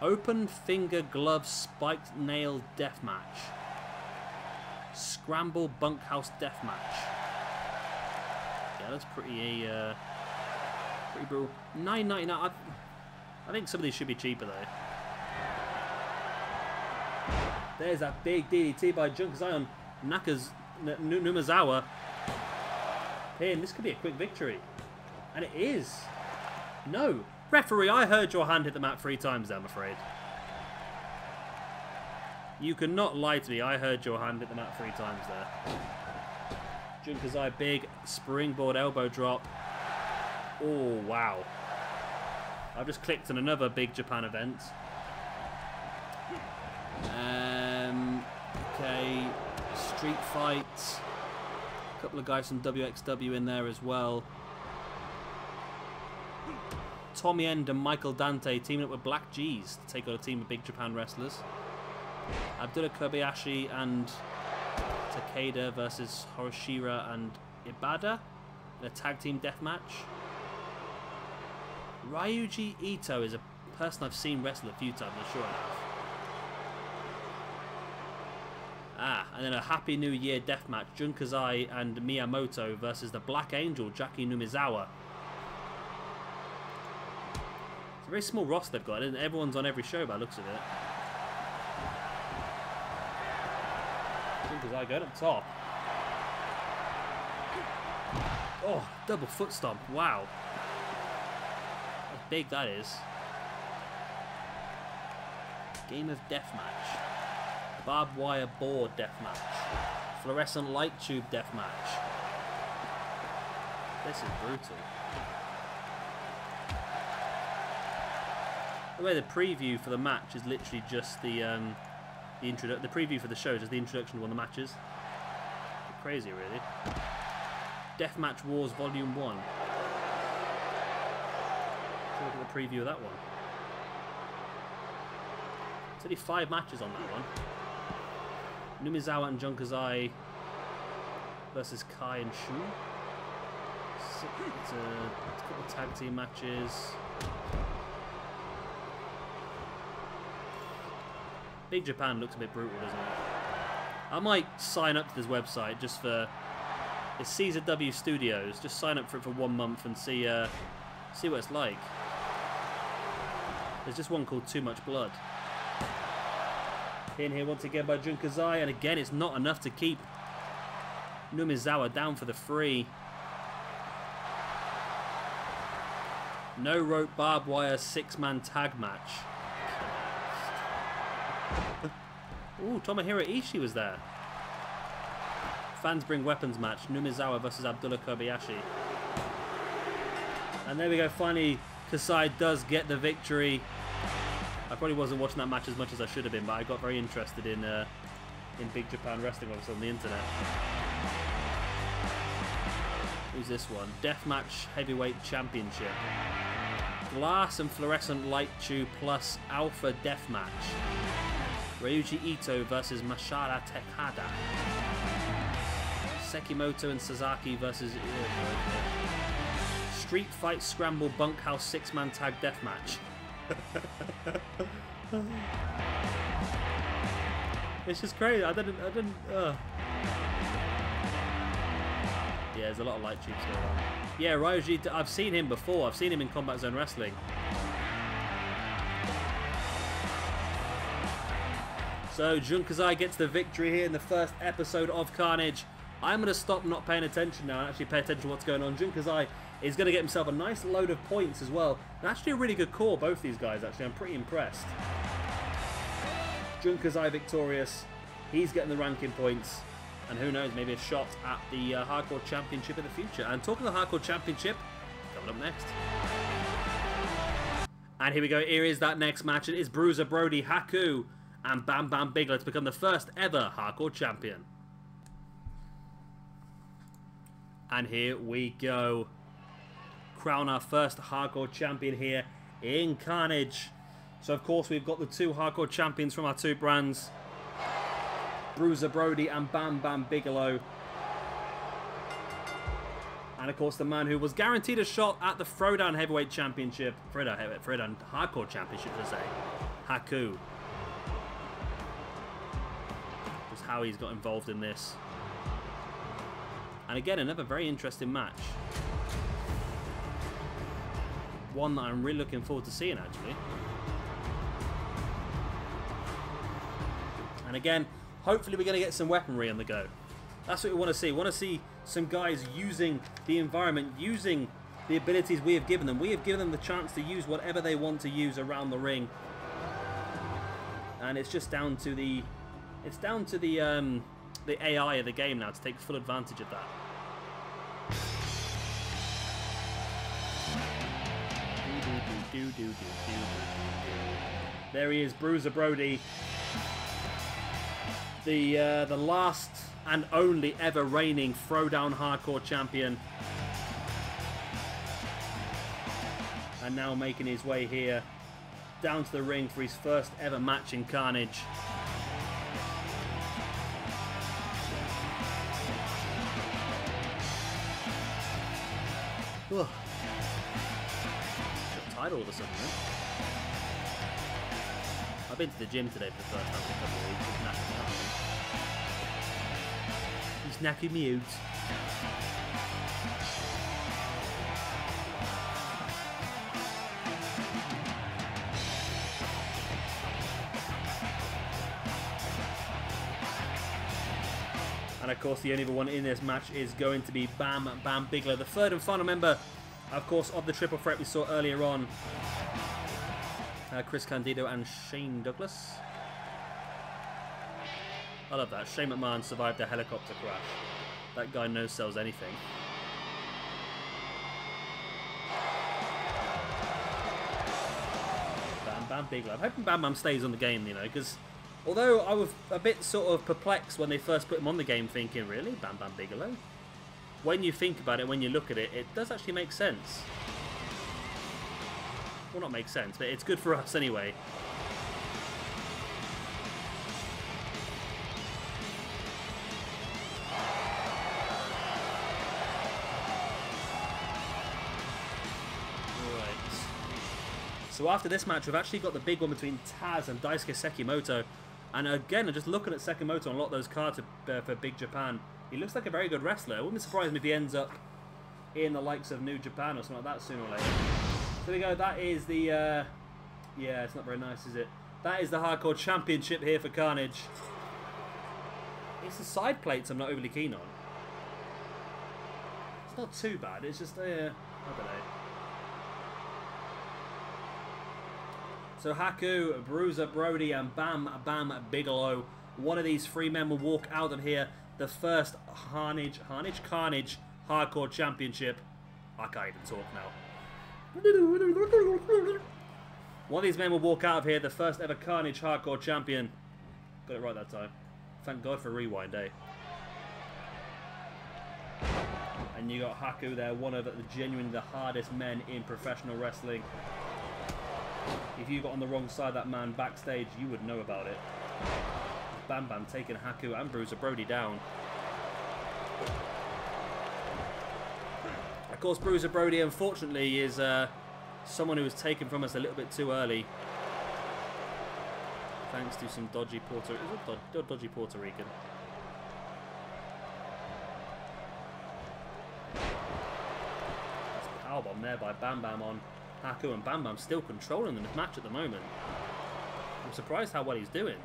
Open finger glove spiked nail deathmatch. Scramble bunkhouse deathmatch. Yeah, that's pretty brutal. $9.99. I think some of these should be cheaper though. There's that big DDT by Kasai on Numazawa. Pin. This could be a quick victory. And it is. No. Referee, I heard your hand hit the mat 3 times there, I'm afraid. You cannot lie to me. I heard your hand hit the mat 3 times there. Kasai, big springboard elbow drop. Oh, wow. I've just clicked on another Big Japan event. Okay. Street fight. A couple of guys from WXW in there as well. Tommy End and Michael Dante teaming up with Black G's to take on a team of Big Japan wrestlers. Abdullah Kobayashi and Takeda versus Hiroshira and Ibada in a tag team deathmatch. Ryuji Ito is a person I've seen wrestle a few times, I'm sure I have. And then a Happy New Year deathmatch. Kasai and Miyamoto versus the Black Angel, Jaki Numazawa. It's a very small roster they've got, and everyone's on every show by the looks of it. Kasai going up top. Oh, double foot stomp. Wow. How big that is. Game of deathmatch. Barbed wire board deathmatch. Fluorescent light tube deathmatch. This is brutal. The way the preview for the match is literally just the preview for the show is just the introduction to one of the matches. Crazy, really. Deathmatch Wars Volume 1. Look at the preview of that one. There's only 5 matches on that one. Numazawa and Kasai versus Kai and Shu. It's a couple of tag team matches. Big Japan looks a bit brutal, doesn't it? I might sign up to this website just for... It's Caesar W Studios. Just sign up for it for 1 month and see what it's like. There's just one called Too Much Blood. In here once again by Kasai, and again it's not enough to keep Numazawa down for the free. No rope barbed wire 6-man tag match. Ooh, Tomohiro Ishii was there. Fans bring weapons match. Numazawa versus Abdullah Kobayashi. And there we go. Finally, Kasai does get the victory. I probably wasn't watching that match as much as I should have been, but I got very interested in Big Japan Wrestling obviously on the internet. Who's this one? Deathmatch Heavyweight Championship. Glass and fluorescent light tube plus alpha deathmatch. Ryuji Ito versus Masada Tekada. Sekimoto and Sasaki versus... Street Fight Scramble Bunkhouse 6-man tag deathmatch. It's just crazy. I didn't. Yeah, there's a lot of light tubes going on. Yeah, Ryuji. I've seen him before. I've seen him in Combat Zone Wrestling. So Kasai gets the victory here in the first episode of Carnage. I'm going to stop not paying attention now and actually pay attention to what's going on. Kasai is going to get himself a nice load of points as well. And actually a really good core, both these guys, actually. I'm pretty impressed. Kasai victorious. He's getting the ranking points. And who knows, maybe a shot at the Hardcore Championship in the future. And talking of the Hardcore Championship, coming up next. And here we go. Here is that next match. It is Bruiser, Brody, Haku, and Bam Bam Bigelow to become the first ever Hardcore Champion. And here we go. Crown our first Hardcore Champion here in Carnage. So of course we've got the 2 Hardcore Champions from our 2 brands. Bruiser Brody and Bam Bam Bigelow. And of course the man who was guaranteed a shot at the Throwdown Heavyweight Championship. Throwdown Hardcore Championship, should I say. Haku. Just how he's got involved in this. And again, another very interesting match. One that I'm really looking forward to seeing, actually. And again, hopefully we're going to get some weaponry on the go. That's what we want to see. We want to see some guys using the environment, using the abilities we have given them. We have given them the chance to use whatever they want to use around the ring. And it's just down to the... It's down to the AI of the game now to take full advantage of that. There he is, Bruiser Brody, the last and only ever reigning Throwdown Hardcore Champion, and now making his way here down to the ring for his first ever match in Carnage. Ugh. Got tired all of a sudden, then. I've been to the gym today for the first time in a couple of weeks. He's knacking me out. And of course, the only other one in this match is going to be Bam Bam Bigelow, the third and final member, of course, of the triple threat we saw earlier on. Chris Candido and Shane Douglas. I love that. Shane McMahon survived a helicopter crash. That guy no-sells anything. Bam Bam Bigelow. I'm hoping Bam Bam stays on the game, you know, because although I was a bit sort of perplexed when they first put him on the game, thinking, really? Bam Bam Bigelow? When you think about it, when you look at it, it does actually make sense. Well, not make sense, but it's good for us anyway. So after this match, we've actually got the big one between Taz and Deisuke Sekimoto. And again, just looking at Sekimoto on a lot of those cards for Big Japan, he looks like a very good wrestler. I wouldn't be surprised if he ends up in the likes of New Japan or something like that sooner or later. So there we go, that is the, yeah, it's not very nice, is it? That is the Hardcore Championship here for Carnage. It's the side plates I'm not overly keen on. It's not too bad, it's just, I don't know. So Haku, Bruiser, Brody, and Bam Bam Bigelow. One of these three men will walk out of here. The first Carnage Hardcore Championship. I can't even talk now. One of these men will walk out of here. The first ever Carnage Hardcore Champion. Got it right that time. Thank God for Rewind, eh? And you got Haku there, one of the genuinely the hardest men in professional wrestling. If you got on the wrong side of that man backstage, you would know about it. Bam Bam taking Haku and Bruiser Brody down. Of course, Bruiser Brody, unfortunately, is someone who was taken from us a little bit too early. Thanks to some dodgy Puerto Rican. That's a powerbomb there by Bam Bam on Haku, and Bam Bam still controlling the match at the moment. I'm surprised how well he's doing.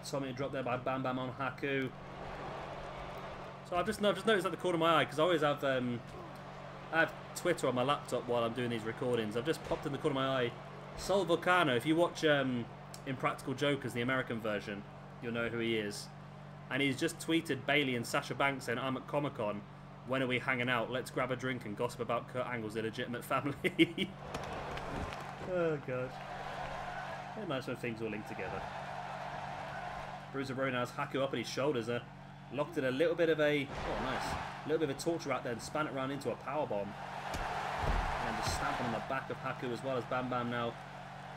Something dropped there by Bam Bam on Haku. So I've just noticed at the corner of my eye, because I always have I have Twitter on my laptop while I'm doing these recordings. I've just popped in the corner of my eye Sol Volcano. If you watch Impractical Jokers, the American version, you'll know who he is. And he's just tweeted Bailey and Sasha Banks saying, "I'm at Comic-Con. When are we hanging out? Let's grab a drink and gossip about Kurt Angle's illegitimate family." Oh, gosh. It's nice when things all link together. Bruiser Brody has Haku up on his shoulders. Locked in a little bit of a... Oh, nice. A little bit of a torture out there and span it around into a powerbomb. And just stamping on the back of Haku as well as Bam Bam now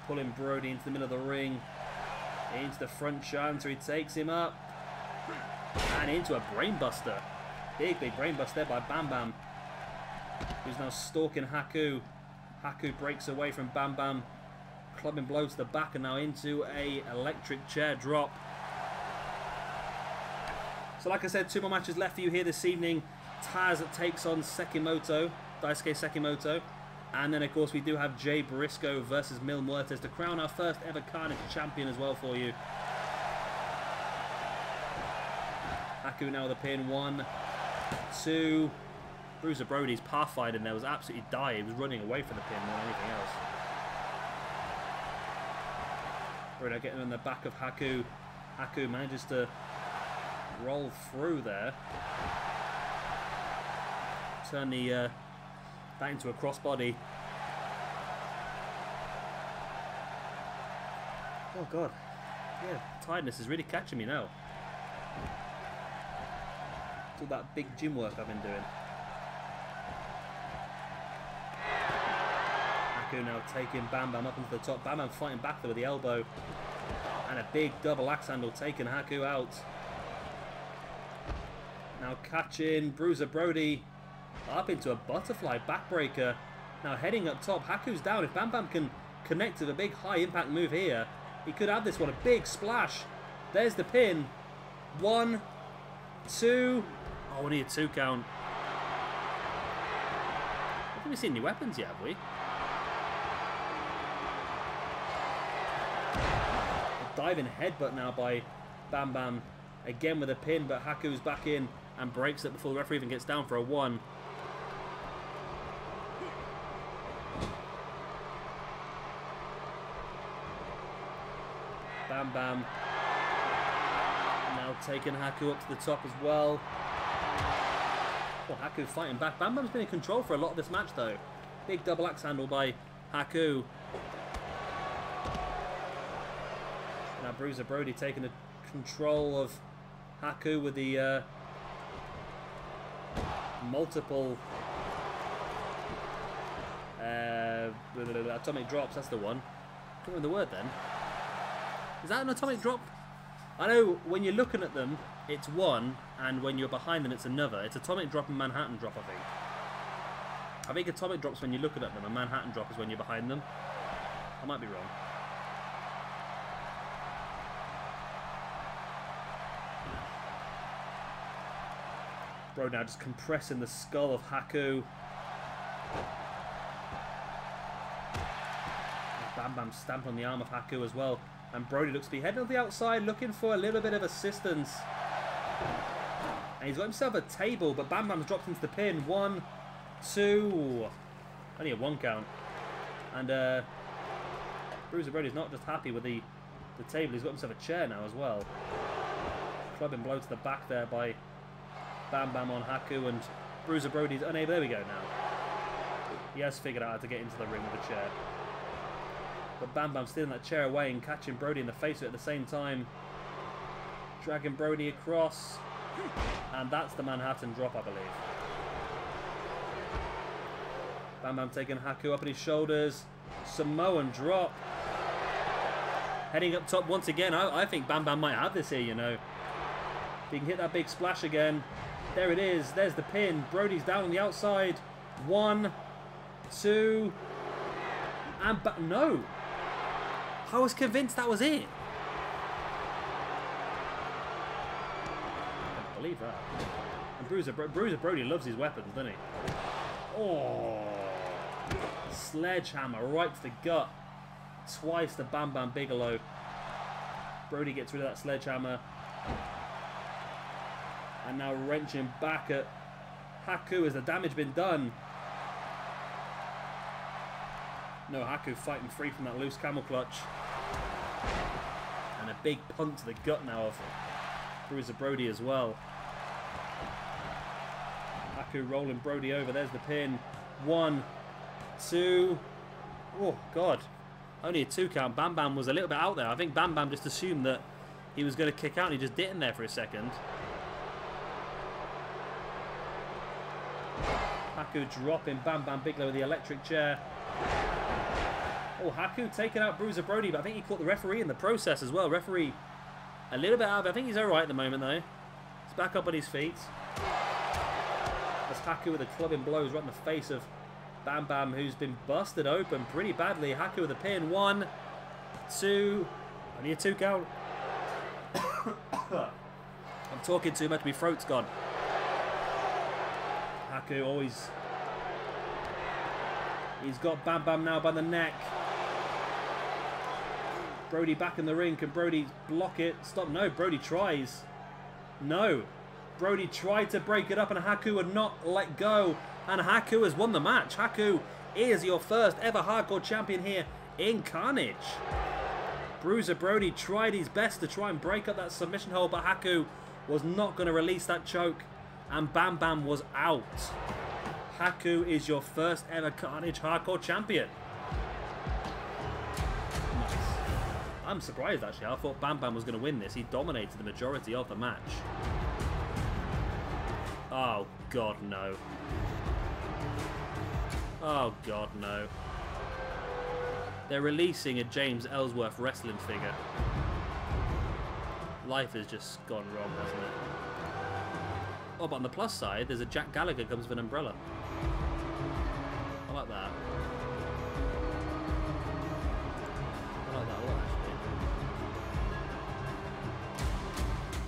pulling Brody into the middle of the ring. Into the front chanter, he takes him up. And into a brainbuster. Big brainbuster there by Bam Bam, who's now stalking Haku. Haku breaks away from Bam Bam. Clubbing blow to the back and now into a electric chair drop. So like I said, 2 more matches left for you here this evening. Taz takes on Sekimoto, Daisuke Sekimoto. And then, of course, we do have Briscoe versus Mil Muertes to crown our first ever Carnage champion as well for you. Haku now with the pin. 1, 2. Bruiser Brody's pathfinding there was absolutely dire. He was running away from the pin more than anything else. We're now getting on the back of Haku. Haku manages to roll through there. Turn the that into a crossbody. Oh god. Yeah, tiredness is really catching me now. It's all that big gym work I've been doing. Haku now taking Bam Bam up into the top. Bam Bam fighting back there with the elbow. And a big double axe handle taking Haku out. Now catching Bruiser Brody up into a butterfly backbreaker. Now heading up top. Haku's down. If Bam Bam can connect to the big high impact move here, he could have this one. A big splash. There's the pin. 1, 2. Oh, we need a 2 count. Haven't we seen any weapons yet, have we? diving headbutt now by Bam Bam. Again with a pin, but Haku's back in and breaks it before the referee even gets down for a 1. Bam Bam now taking Haku up to the top as well. Oh, Haku fighting back. Bam Bam's been in control for a lot of this match though. Big double axe handle by Haku. Now Bruiser Brody taking the control of Haku with the multiple atomic drops. That's the one. I can't remember the word then. Is that an atomic drop? I know when you're looking at them, it's one, and when you're behind them, it's another. It's atomic drop and Manhattan drop, I think. I think atomic drop's when you're looking at them, and Manhattan drop is when you're behind them. I might be wrong. Bro now just compressing the skull of Haku. Bam Bam stamped on the arm of Haku as well. And Brody looks to be heading on the outside, looking for a little bit of assistance. And he's got himself a table, but Bam Bam's dropped into the pin. 1, 2. Only a 1 count. And Bruiser Brody's not just happy with the table, he's got himself a chair now as well. Clubbing blow to the back there by Bam Bam on Haku, and Bruiser Brody's unable. There we go now. He has figured out how to get into the ring with the chair. But Bam Bam stealing that chair away and catching Brody in the face at the same time. Dragging Brody across. And that's the Manhattan drop, I believe. Bam Bam taking Haku up on his shoulders. Samoan drop. Heading up top once again. I think Bam Bam might have this here, you know. If he can hit that big splash again. There it is. There's the pin. Brody's down on the outside. 1, 2. And no. I was convinced that was it. I can't believe that. And Bruiser Brody loves his weapons, doesn't he? Oh. Sledgehammer right to the gut. Twice to Bam Bam Bigelow. Brody gets rid of that sledgehammer. And now wrenching back at Haku. Has the damage been done? No, Haku fighting free from that loose camel clutch. And a big punt to the gut now of Bruiser Brody as well. Haku rolling Brody over. There's the pin. 1, 2. Oh, God. Only a 2 count. Bam Bam was a little bit out there. I think Bam Bam just assumed that he was going to kick out and he just didn't there for a second. Haku dropping Bam Bam Bigelow with the electric chair. Oh, Haku taking out Bruiser Brody, but I think he caught the referee in the process as well. Referee a little bit out of it. I think he's alright at the moment, though. He's back up on his feet. As Haku with the clubbing blows right in the face of Bam Bam, who's been busted open pretty badly. Haku with a pin. 1, 2. Only a 2 count. I'm talking too much. My throat's gone. Haku always... He's got Bam Bam now by the neck. Brody back in the ring. Can Brody block it? Stop. No, Brody tries. No. Brody tried to break it up and Haku would not let go. And Haku has won the match. Haku is your first ever hardcore champion here in Carnage. Bruiser Brody tried his best to try and break up that submission hold, but Haku was not going to release that choke. And Bam Bam was out. Haku is your first ever Carnage hardcore champion. Nice. I'm surprised actually. I thought Bam Bam was going to win this. He dominated the majority of the match. Oh God, no. Oh God, no. They're releasing a James Ellsworth wrestling figure. Life has just gone wrong, hasn't it? Oh, but on the plus side, there's a Jack Gallagher comes with an umbrella. I like that. I like that a lot, actually.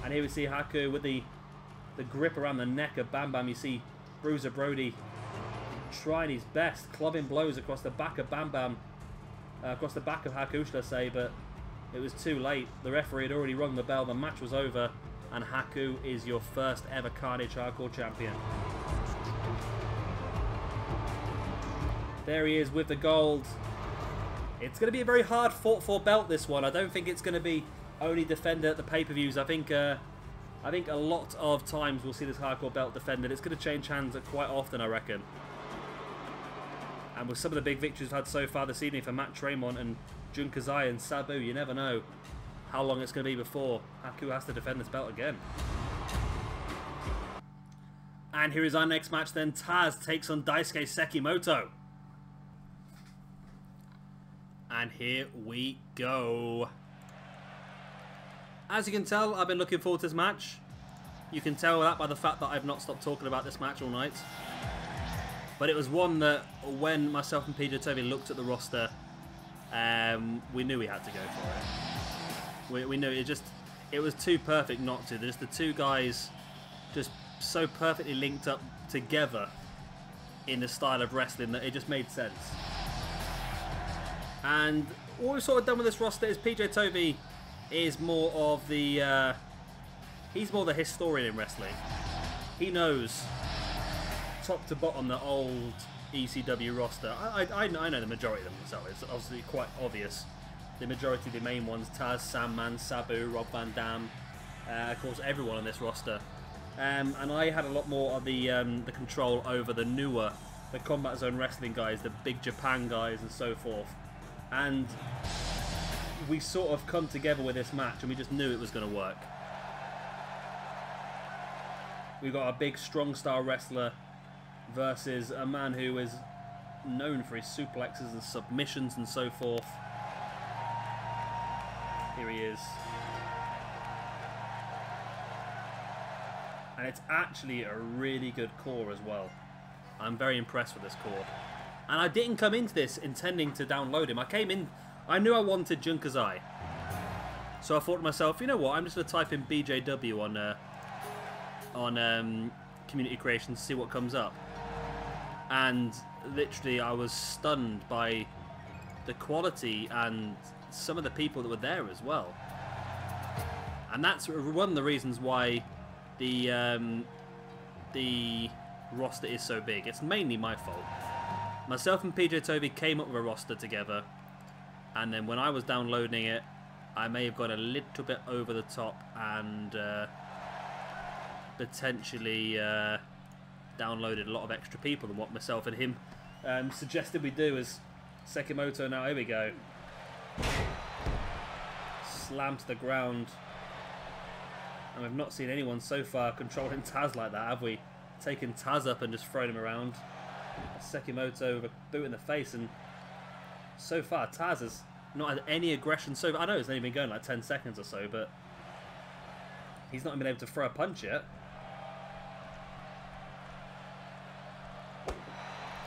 And here we see Haku with the grip around the neck of Bam Bam. You see Bruiser Brody trying his best, clubbing blows across the back of Bam Bam. Across the back of Haku, should I say, but It was too late. The referee had already rung the bell. The match was over. And Haku is your first ever Carnage Hardcore champion. There he is with the gold. It's going to be a very hard fought for belt, this one. I don't think it's going to be only defended at the pay-per-views. I think a lot of times we'll see this hardcore belt defended. It's going to change hands quite often, I reckon. And with some of the big victories we've had so far this evening for Tremont and Kasai and Sabu, you never know how long it's going to be before Haku has to defend this belt again. And here is our next match then. Taz takes on Deisuke Sekimoto. And here we go. As you can tell, I've been looking forward to this match. You can tell that by the fact that I've not stopped talking about this match all night. But it was one that, when myself and PJW looked at the roster, we knew we had to go for it. We knew it was too perfect not to. Just the two guys just so perfectly linked up together in the style of wrestling that it just made sense. And what we've sort of done with this roster is PJW is more of the he's more the historian in wrestling. He knows top to bottom the old ECW roster. I know the majority of them myself. It's obviously quite obvious. The majority of the main ones: Taz, Sandman, Sabu, Rob Van Dam, of course everyone on this roster. And I had a lot more of the control over the newer, the Combat Zone Wrestling guys, the Big Japan guys, and so forth. And we sort of come together with this match, and we just knew it was going to work. We've got a big, strong style wrestler versus a man who is known for his suplexes and submissions and so forth. Here he is. And it's actually a really good core as well. I'm very impressed with this core. And I didn't come into this intending to download him. I came in, I knew I wanted Kasai. So I thought to myself, you know what, I'm just going to type in BJW on Community Creation to see what comes up. And literally I was stunned by the quality and some of the people that were there as well. And that's one of the reasons why the roster is so big. It's mainly my fault. Myself and PJ Toby came up with a roster together, and then when I was downloading it, I may have gone a little bit over the top and potentially downloaded a lot of extra people than what myself and him suggested we do. As Sekimoto now, here we go, slammed to the ground, and we've not seen anyone so far controlling Taz like that, have we? Taking Taz up and just throwing him around. Sekimoto with a boot in the face, and so far Taz has not had any aggression. So I know it's only been going like 10 seconds or so, but he's not even been able to throw a punch yet.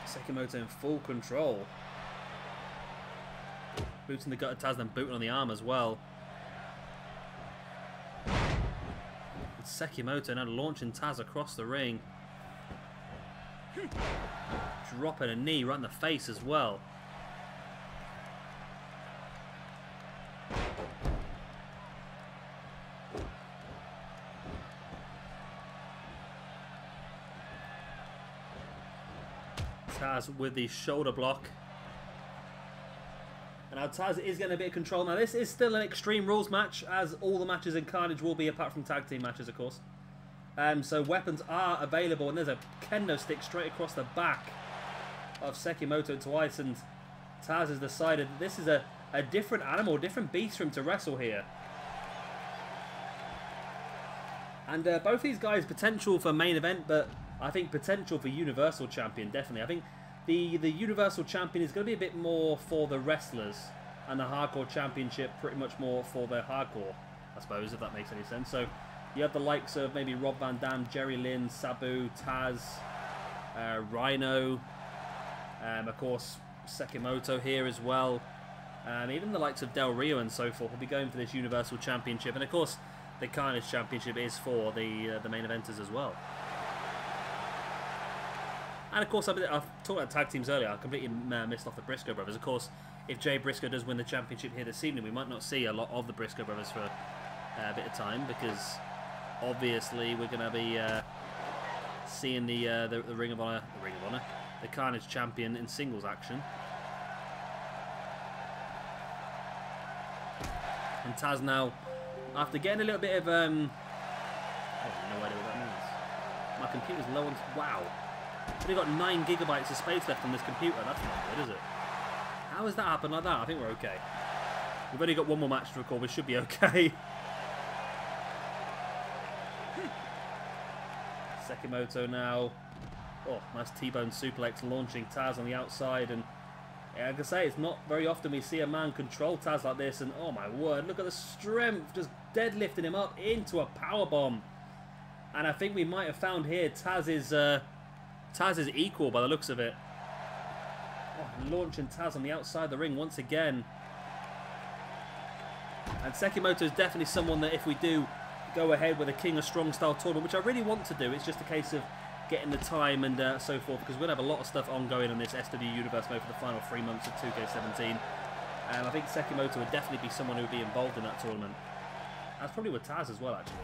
Sekimoto in full control. Boots in the gut of Taz, then booting on the arm as well. And Sekimoto now launching Taz across the ring. Dropping a knee right in the face as well. Taz with the shoulder block. And now Taz is getting a bit of control. Now this is still an Extreme Rules match, as all the matches in Carnage will be, apart from tag team matches of course. So weapons are available, and there's a kendo stick straight across the back of Sekimoto twice, and Taz has decided that this is a different animal, different beast for him to wrestle here. And both these guys potential for main event, but I think potential for Universal Champion, definitely. I think the Universal Champion is going to be a bit more for the wrestlers, and the Hardcore Championship pretty much more for the hardcore, I suppose, if that makes any sense. So you have the likes of maybe Rob Van Dam, Jerry Lynn, Sabu, Taz, Rhino, of course Sekimoto here as well. Even the likes of Del Rio and so forth will be going for this Universal Championship. And of course the Carnage Championship is for the main eventers as well. And of course, I've talked about tag teams earlier. I completely missed off the Briscoe brothers. Of course, if Jay Briscoe does win the championship here this evening, we might not see a lot of the Briscoe brothers for a bit of time, because obviously we're going to be seeing the Ring of Honor, the Carnage champion in singles action. And Taz now, after getting a little bit of I have no idea what that means. My computer's low on. Wow, we've got 9 gigabytes of space left on this computer. That's not good, is it? How has that happened like that? I think we're okay. We've only got one more match to record. We should be okay. Sekimoto now. Oh, nice T-bone suplex launching Taz on the outside. And yeah, like I say, it's not very often we see a man control Taz like this. And oh my word, look at the strength. Just deadlifting him up into a powerbomb. And I think we might have found here Taz is equal by the looks of it. Oh, launching Taz on the outside of the ring once again. And Sekimoto is definitely someone that if we do go ahead with a King of Strong style tournament, which I really want to do, it's just a case of getting the time and so forth, because we're going to have a lot of stuff ongoing on this SW Universe mode for the final 3 months of 2K17. And I think Sekimoto would definitely be someone who would be involved in that tournament. That's probably with Taz as well, actually.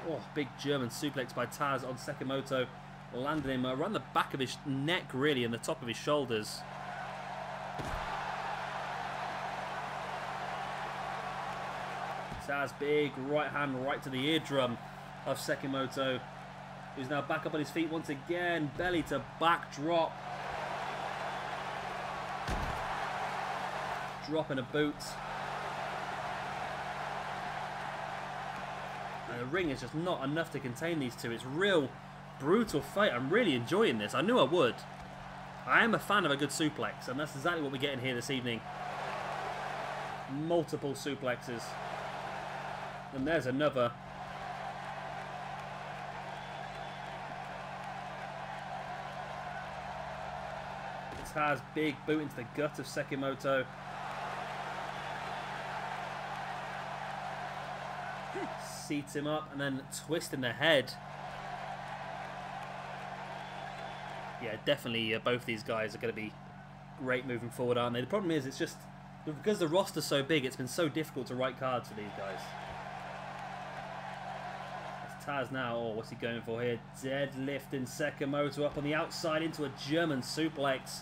Oh, big German suplex by Taz on Sekimoto, landing him around the back of his neck, really, and the top of his shoulders. Taz, big right hand right to the eardrum of Sekimoto, who's now back up on his feet once again, belly to back drop. Dropping a boot. And the ring is just not enough to contain these two. It's real brutal fight. I'm really enjoying this. I knew I would. I am a fan of a good suplex, and that's exactly what we're getting here this evening. Multiple suplexes. And there's another. Taz, big boot into the gut of Sekimoto. Seats him up and then twist in the head. Yeah, definitely both these guys are going to be great moving forward, aren't they? The problem is, it's just because the roster's so big, it's been so difficult to write cards for these guys. It's Taz now. Oh, what's he going for here? Deadlifting Sekimoto up on the outside into a German suplex.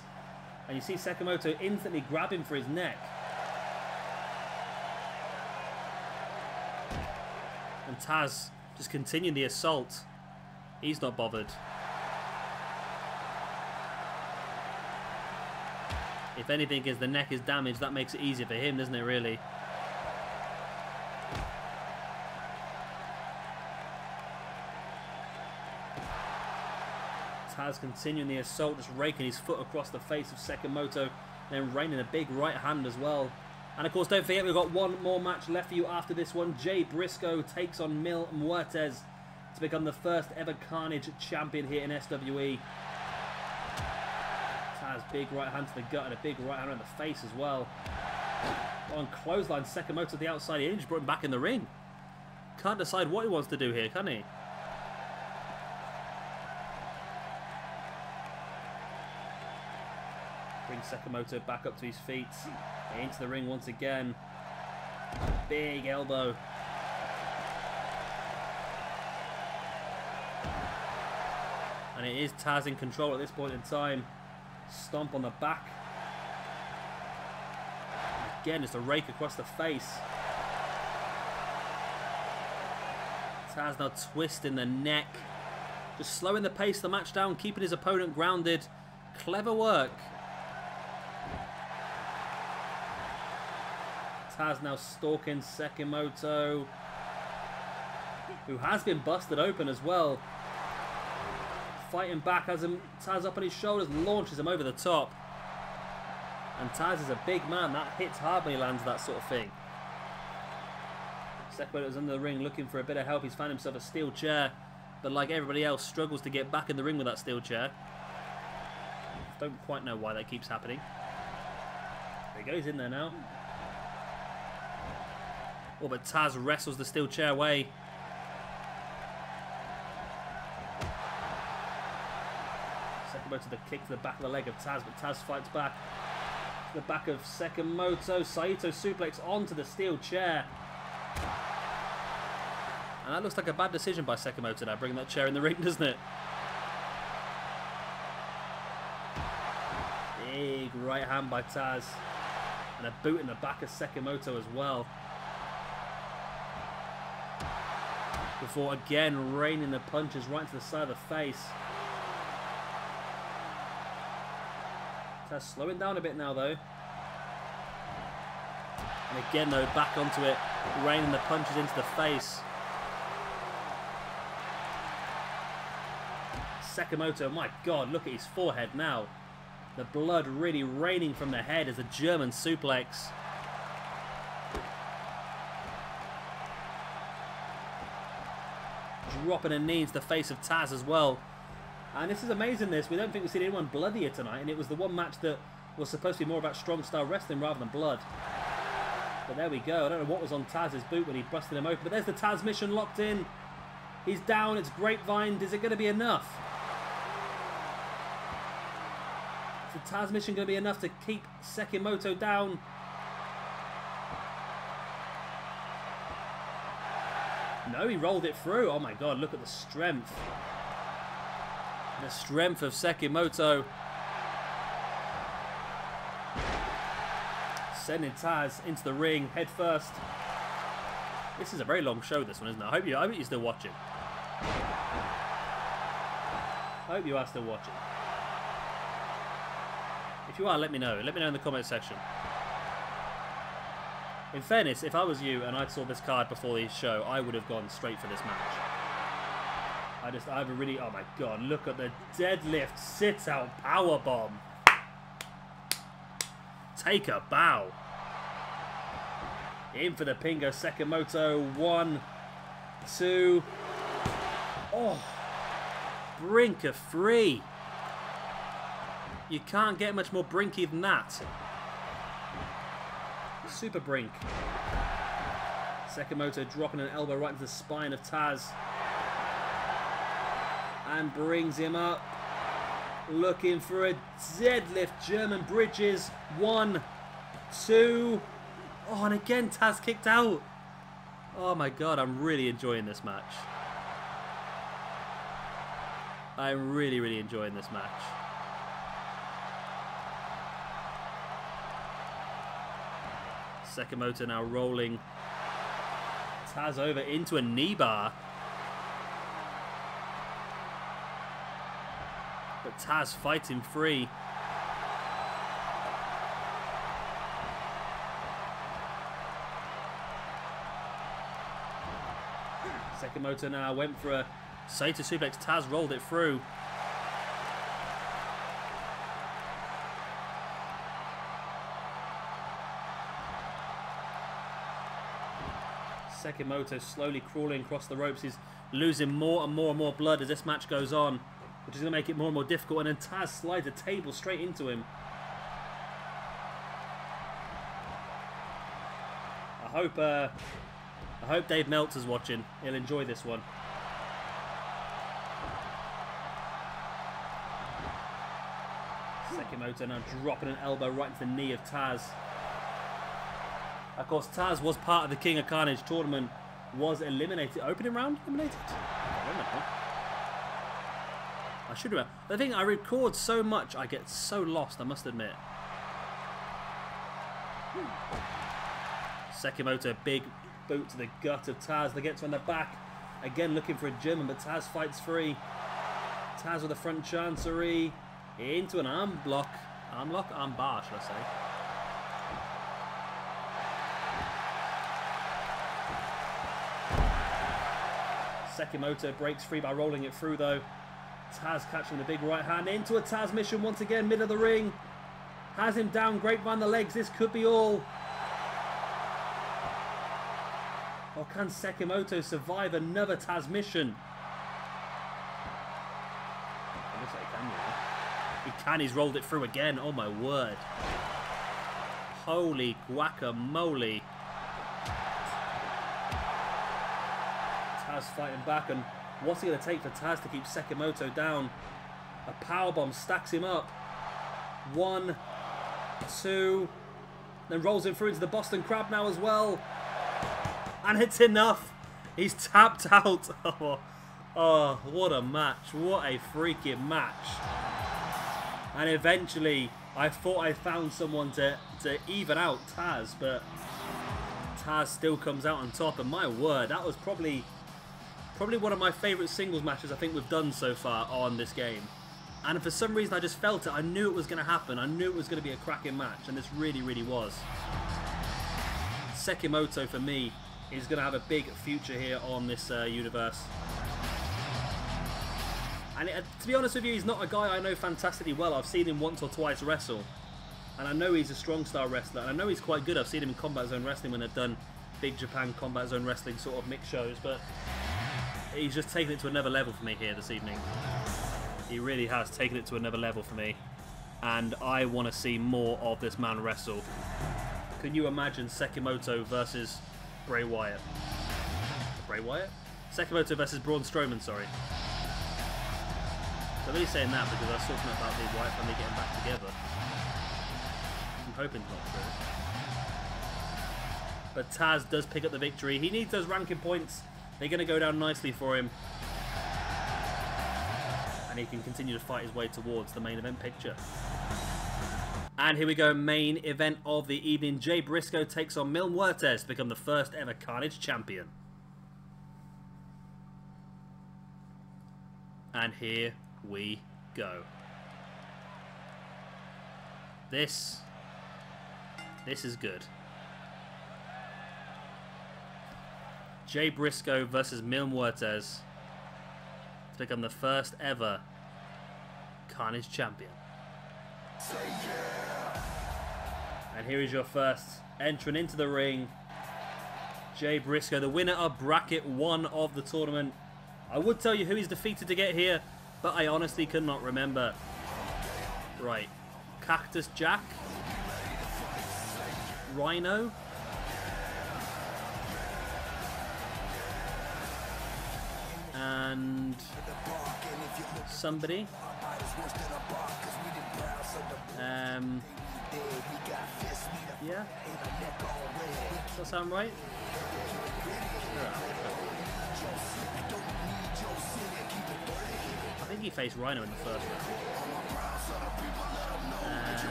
And you see Sekimoto instantly grab him for his neck. And Taz just continuing the assault. He's not bothered. If anything, as the neck is damaged, that makes it easier for him, doesn't it, really? Taz continuing the assault, just raking his foot across the face of Sekimoto, then raining a big right hand as well. And of course, don't forget, we've got one more match left for you after this one. Jay Briscoe takes on Mil Muertes to become the first ever Carnage champion here in SWE. Taz, big right hand to the gut and a big right hand on the face as well. On clothesline, Sekimoto to the outside. He just brought him back in the ring. Can't decide what he wants to do here, can he? Brings Sekimoto back up to his feet. Into the ring once again. Big elbow. And it is Taz in control at this point in time. Stomp on the back. Again, just a rake across the face. Taz now twisting the neck. Just slowing the pace of the match down, keeping his opponent grounded. Clever work. Taz now stalking Sekimoto, who has been busted open as well. Fighting back, has him Taz up on his shoulders, launches him over the top. And Taz is a big man, that hits hard when he lands that sort of thing. Sekimoto's under the ring looking for a bit of help. He's found himself a steel chair, but like everybody else, struggles to get back in the ring with that steel chair. Don't quite know why that keeps happening. There he goes, in there now. Oh, but Taz wrestles the steel chair away. Sekimoto the kick to the back of the leg of Taz, but Taz fights back. To the back of Sekimoto. Saito suplex onto the steel chair. And that looks like a bad decision by Sekimoto now, bringing that chair in the ring, doesn't it? Big right hand by Taz. And a boot in the back of Sekimoto as well. Before again raining the punches right to the side of the face. Taz slowing down a bit now though. And again though, back onto it, raining the punches into the face. Sekimoto, my god, look at his forehead now. The blood really raining from the head as a German suplex. Dropping a knee into the face of Taz as well. And this is amazing this. We don't think we've seen anyone bloodier tonight. And it was the one match that was supposed to be more about strong style wrestling rather than blood. But there we go. I don't know what was on Taz's boot when he busted him open. But there's the Taz mission locked in. He's down. It's Grapevine. Is it going to be enough? Is the Taz mission going to be enough to keep Sekimoto down? No, he rolled it through. Oh my god, look at the strength. The strength of Sekimoto. Sending Taz into the ring, head first. This is a very long show, this one, isn't it? I hope you're still watching. I hope you are still watching. If you are, let me know. Let me know in the comment section. In fairness, if I was you and I saw this card before the show, I would have gone straight for this match. I have a really... Oh my god, look at the deadlift sit-out powerbomb. Take a bow. In for the Pingo Sekimoto. 1, 2. Oh. Brink of 3. You can't get much more brinky than that. Super brink. Sekimoto dropping an elbow right into the spine of Taz. And brings him up. Looking for a deadlift. German bridges. 1, 2. Oh, and again Taz kicked out. Oh my god, I'm really enjoying this match. I'm really enjoying this match. Sekimoto now rolling Taz over into a knee bar. But Taz fighting free. Sekimoto now went for a Saito suplex. Taz rolled it through. Sekimoto slowly crawling across the ropes. He's losing more and more blood as this match goes on, which is going to make it more and more difficult. And then Taz slides a table straight into him. I hope Dave Meltzer's watching. He'll enjoy this one. Sekimoto now dropping an elbow right into the knee of Taz. Of course, Taz was part of the King of Carnage tournament, was eliminated. Opening round? Eliminated? I don't know. I should remember. The thing, I record so much, I get so lost, I must admit. Sekimoto, big boot to the gut of Taz. They get to on the back. Again, looking for a German, but Taz fights free. Taz with a front chancery. Into an arm block. Arm lock? Arm bar, should I say. Sekimoto breaks free by rolling it through though. Taz catching the big right hand into a Taz mission once again, mid of the ring. Has him down, grapevine the legs, this could be all. Or can Sekimoto survive another Taz mission? I guess he can, yeah. He can, he's rolled it through again, oh my word. Holy guacamole. Taz fighting back, and what's it going to take for Taz to keep Sekimoto down? A powerbomb stacks him up. 1, 2. Then rolls him through into the Boston Crab now as well. And it's enough. He's tapped out. Oh, what a match. What a freaking match. And eventually, I thought I found someone to even out Taz, but Taz still comes out on top. And my word, that was probably one of my favourite singles matches I think we've done so far on this game. And for some reason, I just felt it. I knew it was going to happen. I knew it was going to be a cracking match, and this really, really was. Sekimoto, for me, is going to have a big future here on this universe. And to be honest with you, he's not a guy I know fantastically well. I've seen him once or twice wrestle. And I know he's a strong style wrestler. And I know he's quite good. I've seen him in Combat Zone Wrestling when they've done Big Japan Combat Zone Wrestling sort of mix shows. But he's just taken it to another level for me here this evening. He really has taken it to another level for me. And I want to see more of this man wrestle. Can you imagine Sekimoto versus Bray Wyatt? Bray Wyatt? Sekimoto versus Braun Strowman, sorry. I'm really saying that because I was talking about the Wyatt family getting back together. I'm hoping it's not true. But Taz does pick up the victory. He needs those ranking points. They're going to go down nicely for him. And he can continue to fight his way towards the main event picture. And here we go, main event of the evening. Jay Briscoe takes on Mil Muertes to become the first ever Carnage champion. And here we go. This is good. Jay Briscoe versus Mil Muertes to become the first ever Carnage champion. And here is your first entrant into the ring. Jay Briscoe, the winner of Bracket 1 of the tournament. I would tell you who he's defeated to get here, but I honestly could not remember. Right. Cactus Jack. Rhino. And somebody. Yeah. Does that sound right? I think he faced Rhino in the first round.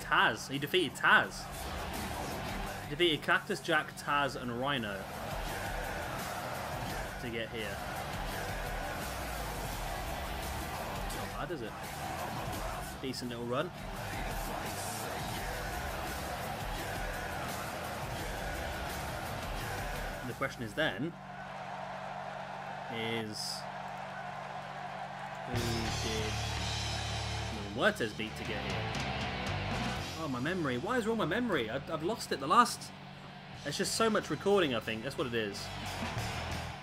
Taz. He defeated Taz. He defeated Cactus Jack, Taz, and Rhino to get here. Not bad, is it? Decent little run. And the question is then, who did Mil Muertes beat to get here? Oh, my memory. Why is wrong with my memory? I've lost it. It's just so much recording, I think. That's what it is.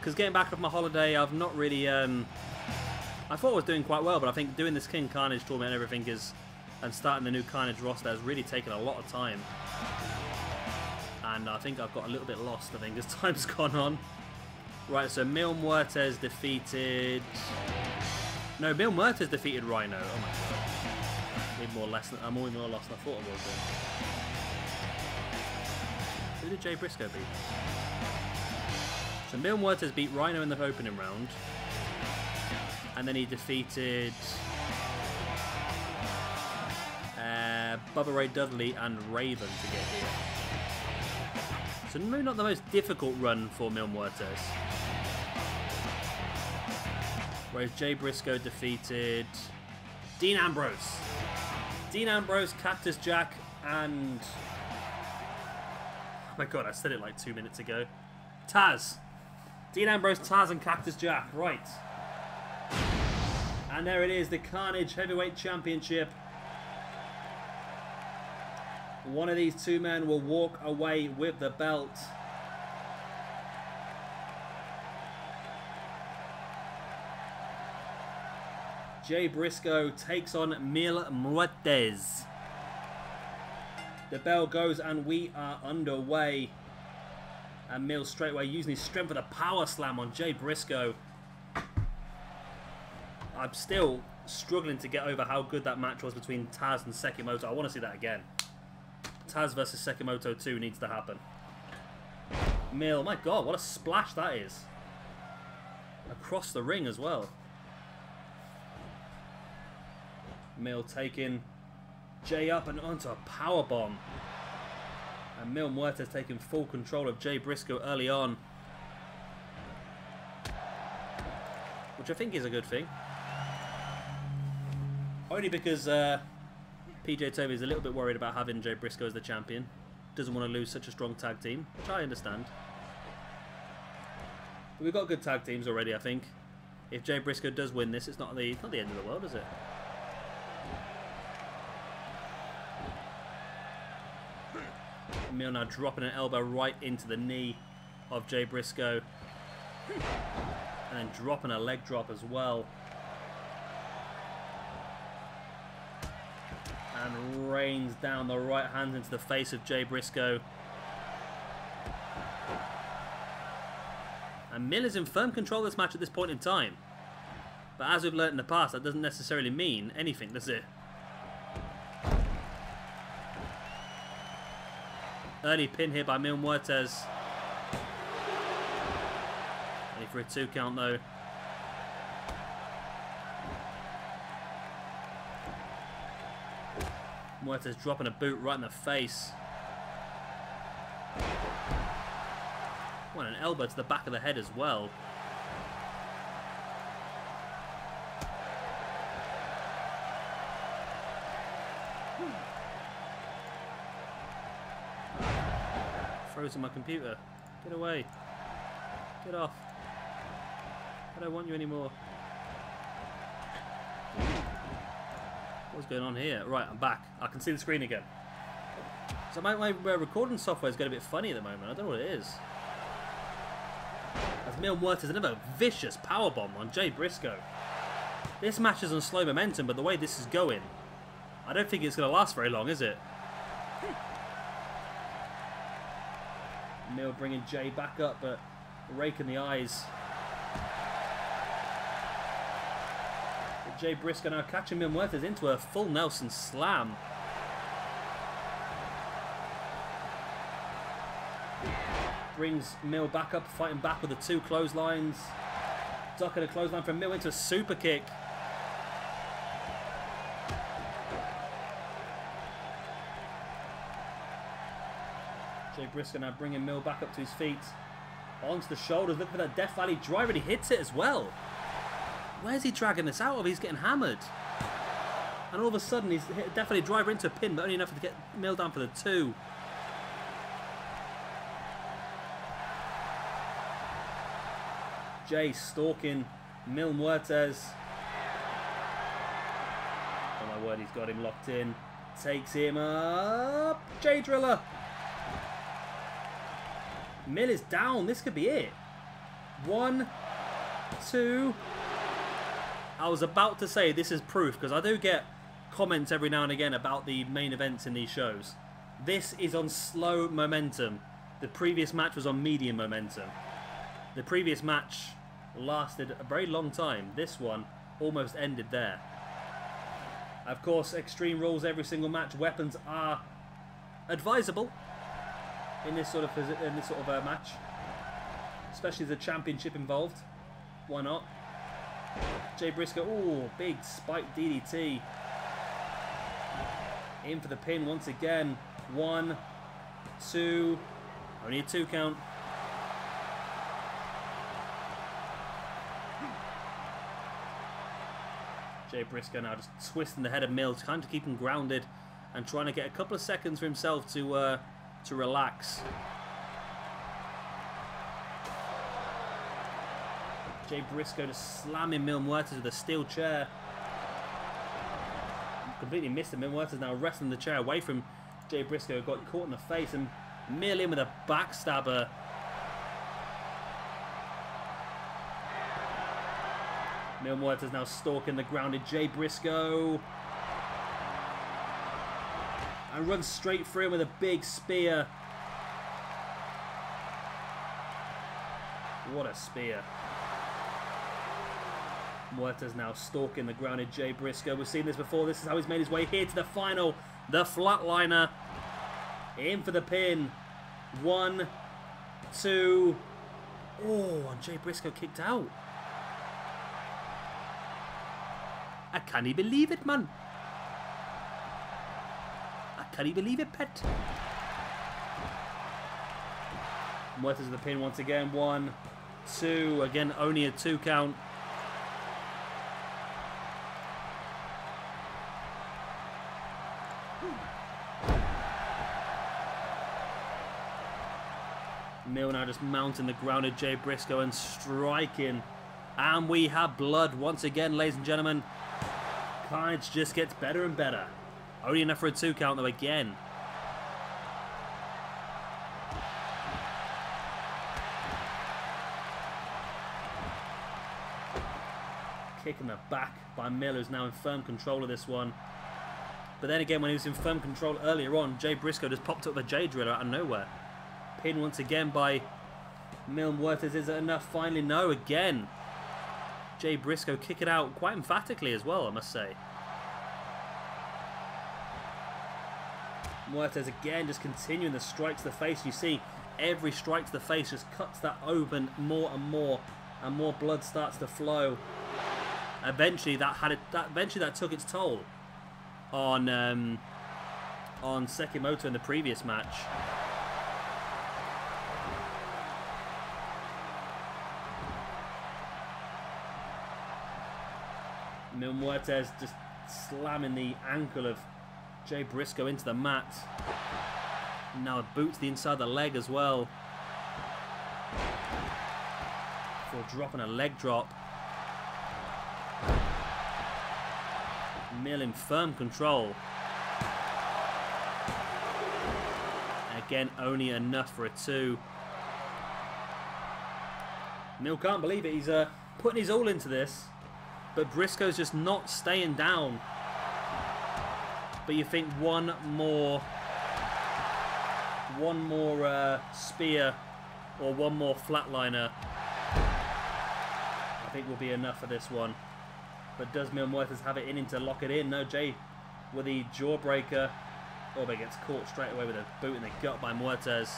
Because getting back off my holiday, I've not really... I thought I was doing quite well, but I think doing this King Carnage tournament and everything and starting the new Carnage roster has really taken a lot of time. And I think I've got a little bit lost, I think, as time's gone on. Right, so Mil Muertes defeated... No, Mil Muertes defeated Rhino. Oh my god. I'm more lost than I thought I was then. Who did Jay Briscoe beat? So Mil Muertes beat Rhino in the opening round. And then he defeated Bubba Ray Dudley and Raven to get here. So maybe not the most difficult run for Mil Muertes. Whereas Jay Briscoe defeated Dean Ambrose. Dean Ambrose, Cactus Jack, and... Oh my god, I said it like 2 minutes ago. Taz. Dean Ambrose, Taz, and Cactus Jack. Right. And there it is, the Carnage Heavyweight Championship. One of these two men will walk away with the belt. Jay Briscoe takes on Mil Muertes. The bell goes and we are underway. And Mil straight away using his strength with a power slam on Jay Briscoe. I'm still struggling to get over how good that match was between Taz and Sekimoto. I want to see that again. Taz versus Sekimoto 2 needs to happen. Mil, my God, what a splash that is. Across the ring as well. Mil taking Jay up and onto a powerbomb. And Mil Muertes taking full control of Jay Briscoe early on. Which I think is a good thing. Only because PJ Toby is a little bit worried about having Jay Briscoe as the champion. Doesn't want to lose such a strong tag team, which I understand. But we've got good tag teams already, I think. If Jay Briscoe does win this, it's not the end of the world, is it? Mil now dropping an elbow right into the knee of Jay Briscoe. And then dropping a leg drop as well. And rains down the right hand into the face of Jay Briscoe. And Mil is in firm control of this match at this point in time. But as we've learnt in the past, that doesn't necessarily mean anything, does it? Early pin here by Mil Muertes. Only for a 2 count though. Muertes dropping a boot right in the face. Oh, and an elbow to the back of the head as well. Frozen my computer. Get away. Get off. I don't want you anymore. What's going on here? Right, I'm back. I can see the screen again. So my recording software is going a bit funny at the moment. I don't know what it is. As Mil Muertes, another vicious powerbomb on Jay Briscoe. This match is on slow momentum, but the way this is going, I don't think it's going to last very long, is it? Mil bringing Jay back up, but raking the eyes. But Jay Briscoe now catching Mil Muertes into a full Nelson slam. Brings Mil back up, fighting back with the 2 clotheslines. Ducking a clothesline from Mil into a super kick. Jay Briscoe now bringing Mil back up to his feet. Onto the shoulders, looking for that Death Valley driver, and he hits it as well. Where's he dragging this out of? He's getting hammered. And all of a sudden, he's hit a Death Valley driver into a pin, but only enough to get Mil down for the 2. Jay stalking Mil Muertes. Oh my word, he's got him locked in. Takes him up. Jay Driller. Mil is down. This could be it. 1, 2. I was about to say this is proof, because I do get comments every now and again about the main events in these shows. This is on slow momentum. The previous match was on medium momentum. The previous match lasted a very long time. This one almost ended there. Of course, Extreme Rules every single match. Weapons are advisable in this sort of match, especially the championship involved. Why not? Jay Briscoe, oh, big spike DDT. In for the pin once again. 1, 2, only a 2 count. Jay Briscoe now just twisting the head of Mil, trying to keep him grounded and trying to get a couple of seconds for himself to relax. Jay Briscoe just slamming Mil Muertes with a steel chair. Completely missed it. Mil Muertes now wrestling the chair away from Jay Briscoe. Got caught in the face and Mil in with a backstabber. Mil Muertes now stalking the grounded Jay Briscoe. And runs straight through him with a big spear. What a spear. Muertes now stalking the grounded Jay Briscoe. We've seen this before. This is how he's made his way here to the final. The flatliner. In for the pin. 1, 2. Oh, and Jay Briscoe kicked out. I can't believe it, man. I can't believe it, pet. Muertes of the pin once again. 1, 2. Again, only a 2 count. Mil now just mounting the grounded Jay Briscoe and striking. And we have blood once again, ladies and gentlemen. Carnage just gets better and better. Only enough for a 2 count though again. Kick in the back by Mil, who's now in firm control of this one. But then again, when he was in firm control earlier on, Jay Briscoe just popped up with a J driller out of nowhere. Pin once again by Mil Muertes. Is it enough? Finally, no. Again, Jay Briscoe kick it out quite emphatically as well, I must say. Muertes again just continuing the strike to the face. You see, every strike to the face just cuts that open more and more blood starts to flow. Eventually, that took its toll on Sekimoto in the previous match. Mil Muertes just slamming the ankle of Jay Briscoe into the mat. Now a boot to the inside of the leg as well. Before dropping a leg drop. Mil in firm control. Again, only enough for a 2. Mil can't believe it. He's putting his all into this. But Briscoe's just not staying down. But you think one more spear or one more flatliner, I think will be enough for this one. But does Mil Muertes have it in him to lock it in? No, Jay with the jawbreaker. Oh, but gets caught straight away with a boot in the gut by Muertes.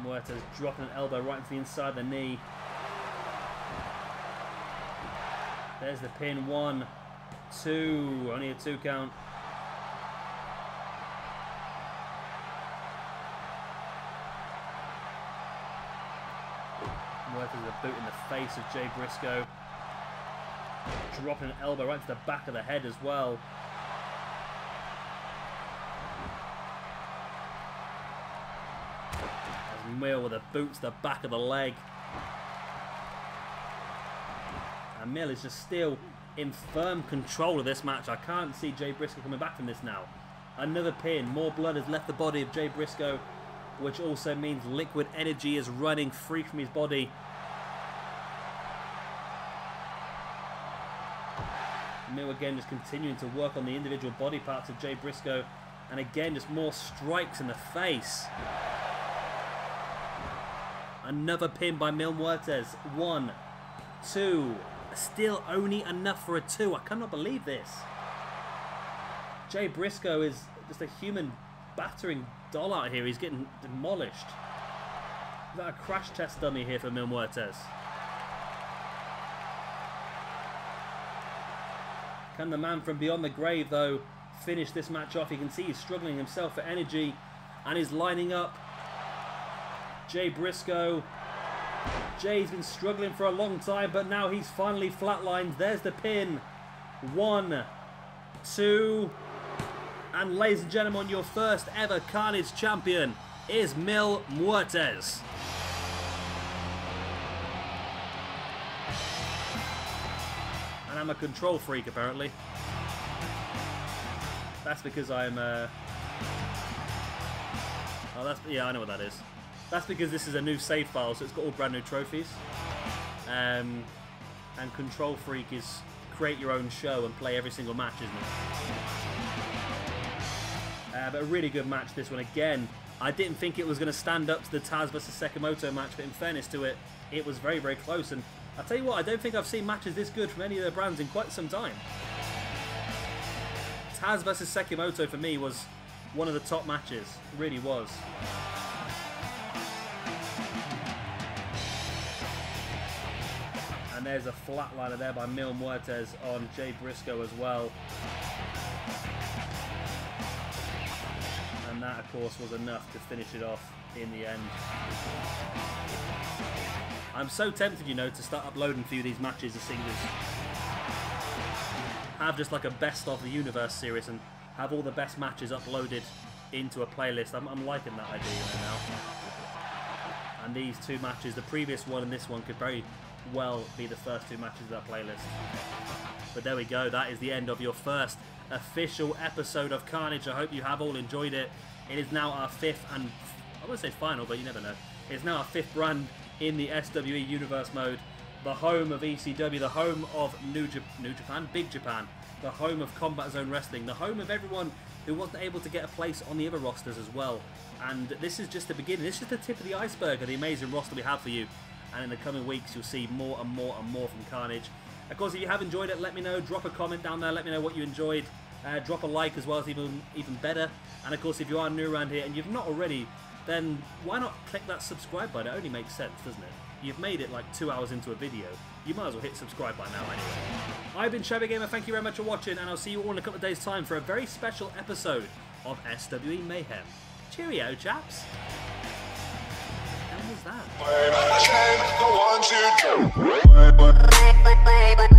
Muertes dropping an elbow right into the inside of the knee. There's the pin. 1, 2. Only a 2 count. Muertes with a boot in the face of Jay Briscoe. Dropping an elbow right to the back of the head as well. Mil with a boot to the back of the leg. And Mil is just still in firm control of this match. I can't see Jay Briscoe coming back from this now. Another pin. More blood has left the body of Jay Briscoe, which also means liquid energy is running free from his body. Mil again just continuing to work on the individual body parts of Jay Briscoe. And again, just more strikes in the face. Another pin by Mil Muertes. 1, 2. Still only enough for a 2. I cannot believe this. Jay Briscoe is just a human battering doll out here. He's getting demolished. Is that a crash test dummy here for Mil Muertes? Can the man from beyond the grave, though, finish this match off? You can see he's struggling himself for energy and he's lining up. Jay Briscoe. Jay's been struggling for a long time, but now he's finally flatlined. There's the pin. 1, 2. And ladies and gentlemen, your first ever Carnage champion is Mil Muertes. And I'm a control freak, apparently. That's because I'm... Oh, that's... Yeah, I know what that is. That's because this is a new save file, so it's got all brand new trophies. And Control Freak is create your own show and play every single match, isn't But a really good match this one. Again, I didn't think it was going to stand up to the Taz vs Sekimoto match, but in fairness to it, it was very, very close. And I'll tell you what, I don't think I've seen matches this good from any of the brands in quite some time. Taz vs Sekimoto for me was one of the top matches. It really was. And there's a flatliner there by Mil Muertes on Jay Briscoe as well. And that, of course, was enough to finish it off in the end. I'm so tempted, you know, to start uploading for you these matches as singles. Have just like a best of the universe series and have all the best matches uploaded into a playlist. I'm liking that idea now. And these two matches, the previous one and this one, could very well be the first two matches of that playlist. But there we go, that is the end of your first official episode of Carnage. I hope you have all enjoyed it. It is now our fifth and, I wouldn't say final, but you never know. It's now our fifth brand in the SWE Universe mode. The home of ECW, the home of New Japan, Big Japan, the home of Combat Zone Wrestling, the home of everyone who wasn't able to get a place on the other rosters as well. And this is just the beginning. This is the tip of the iceberg of the amazing roster we have for you. And in the coming weeks, you'll see more and more and more from Carnage. Of course, if you have enjoyed it, let me know. Drop a comment down there. Let me know what you enjoyed. Drop a like as well, as even better. And of course, if you are new around here and you've not already, then why not click that subscribe button? It only makes sense, doesn't it? You've made it like 2 hours into a video. You might as well hit subscribe by now anyway. I've been Shabby Gamer. Thank you very much for watching, and I'll see you all in a couple of days' time for a very special episode of SWE Mayhem. Cheerio, chaps. What was that?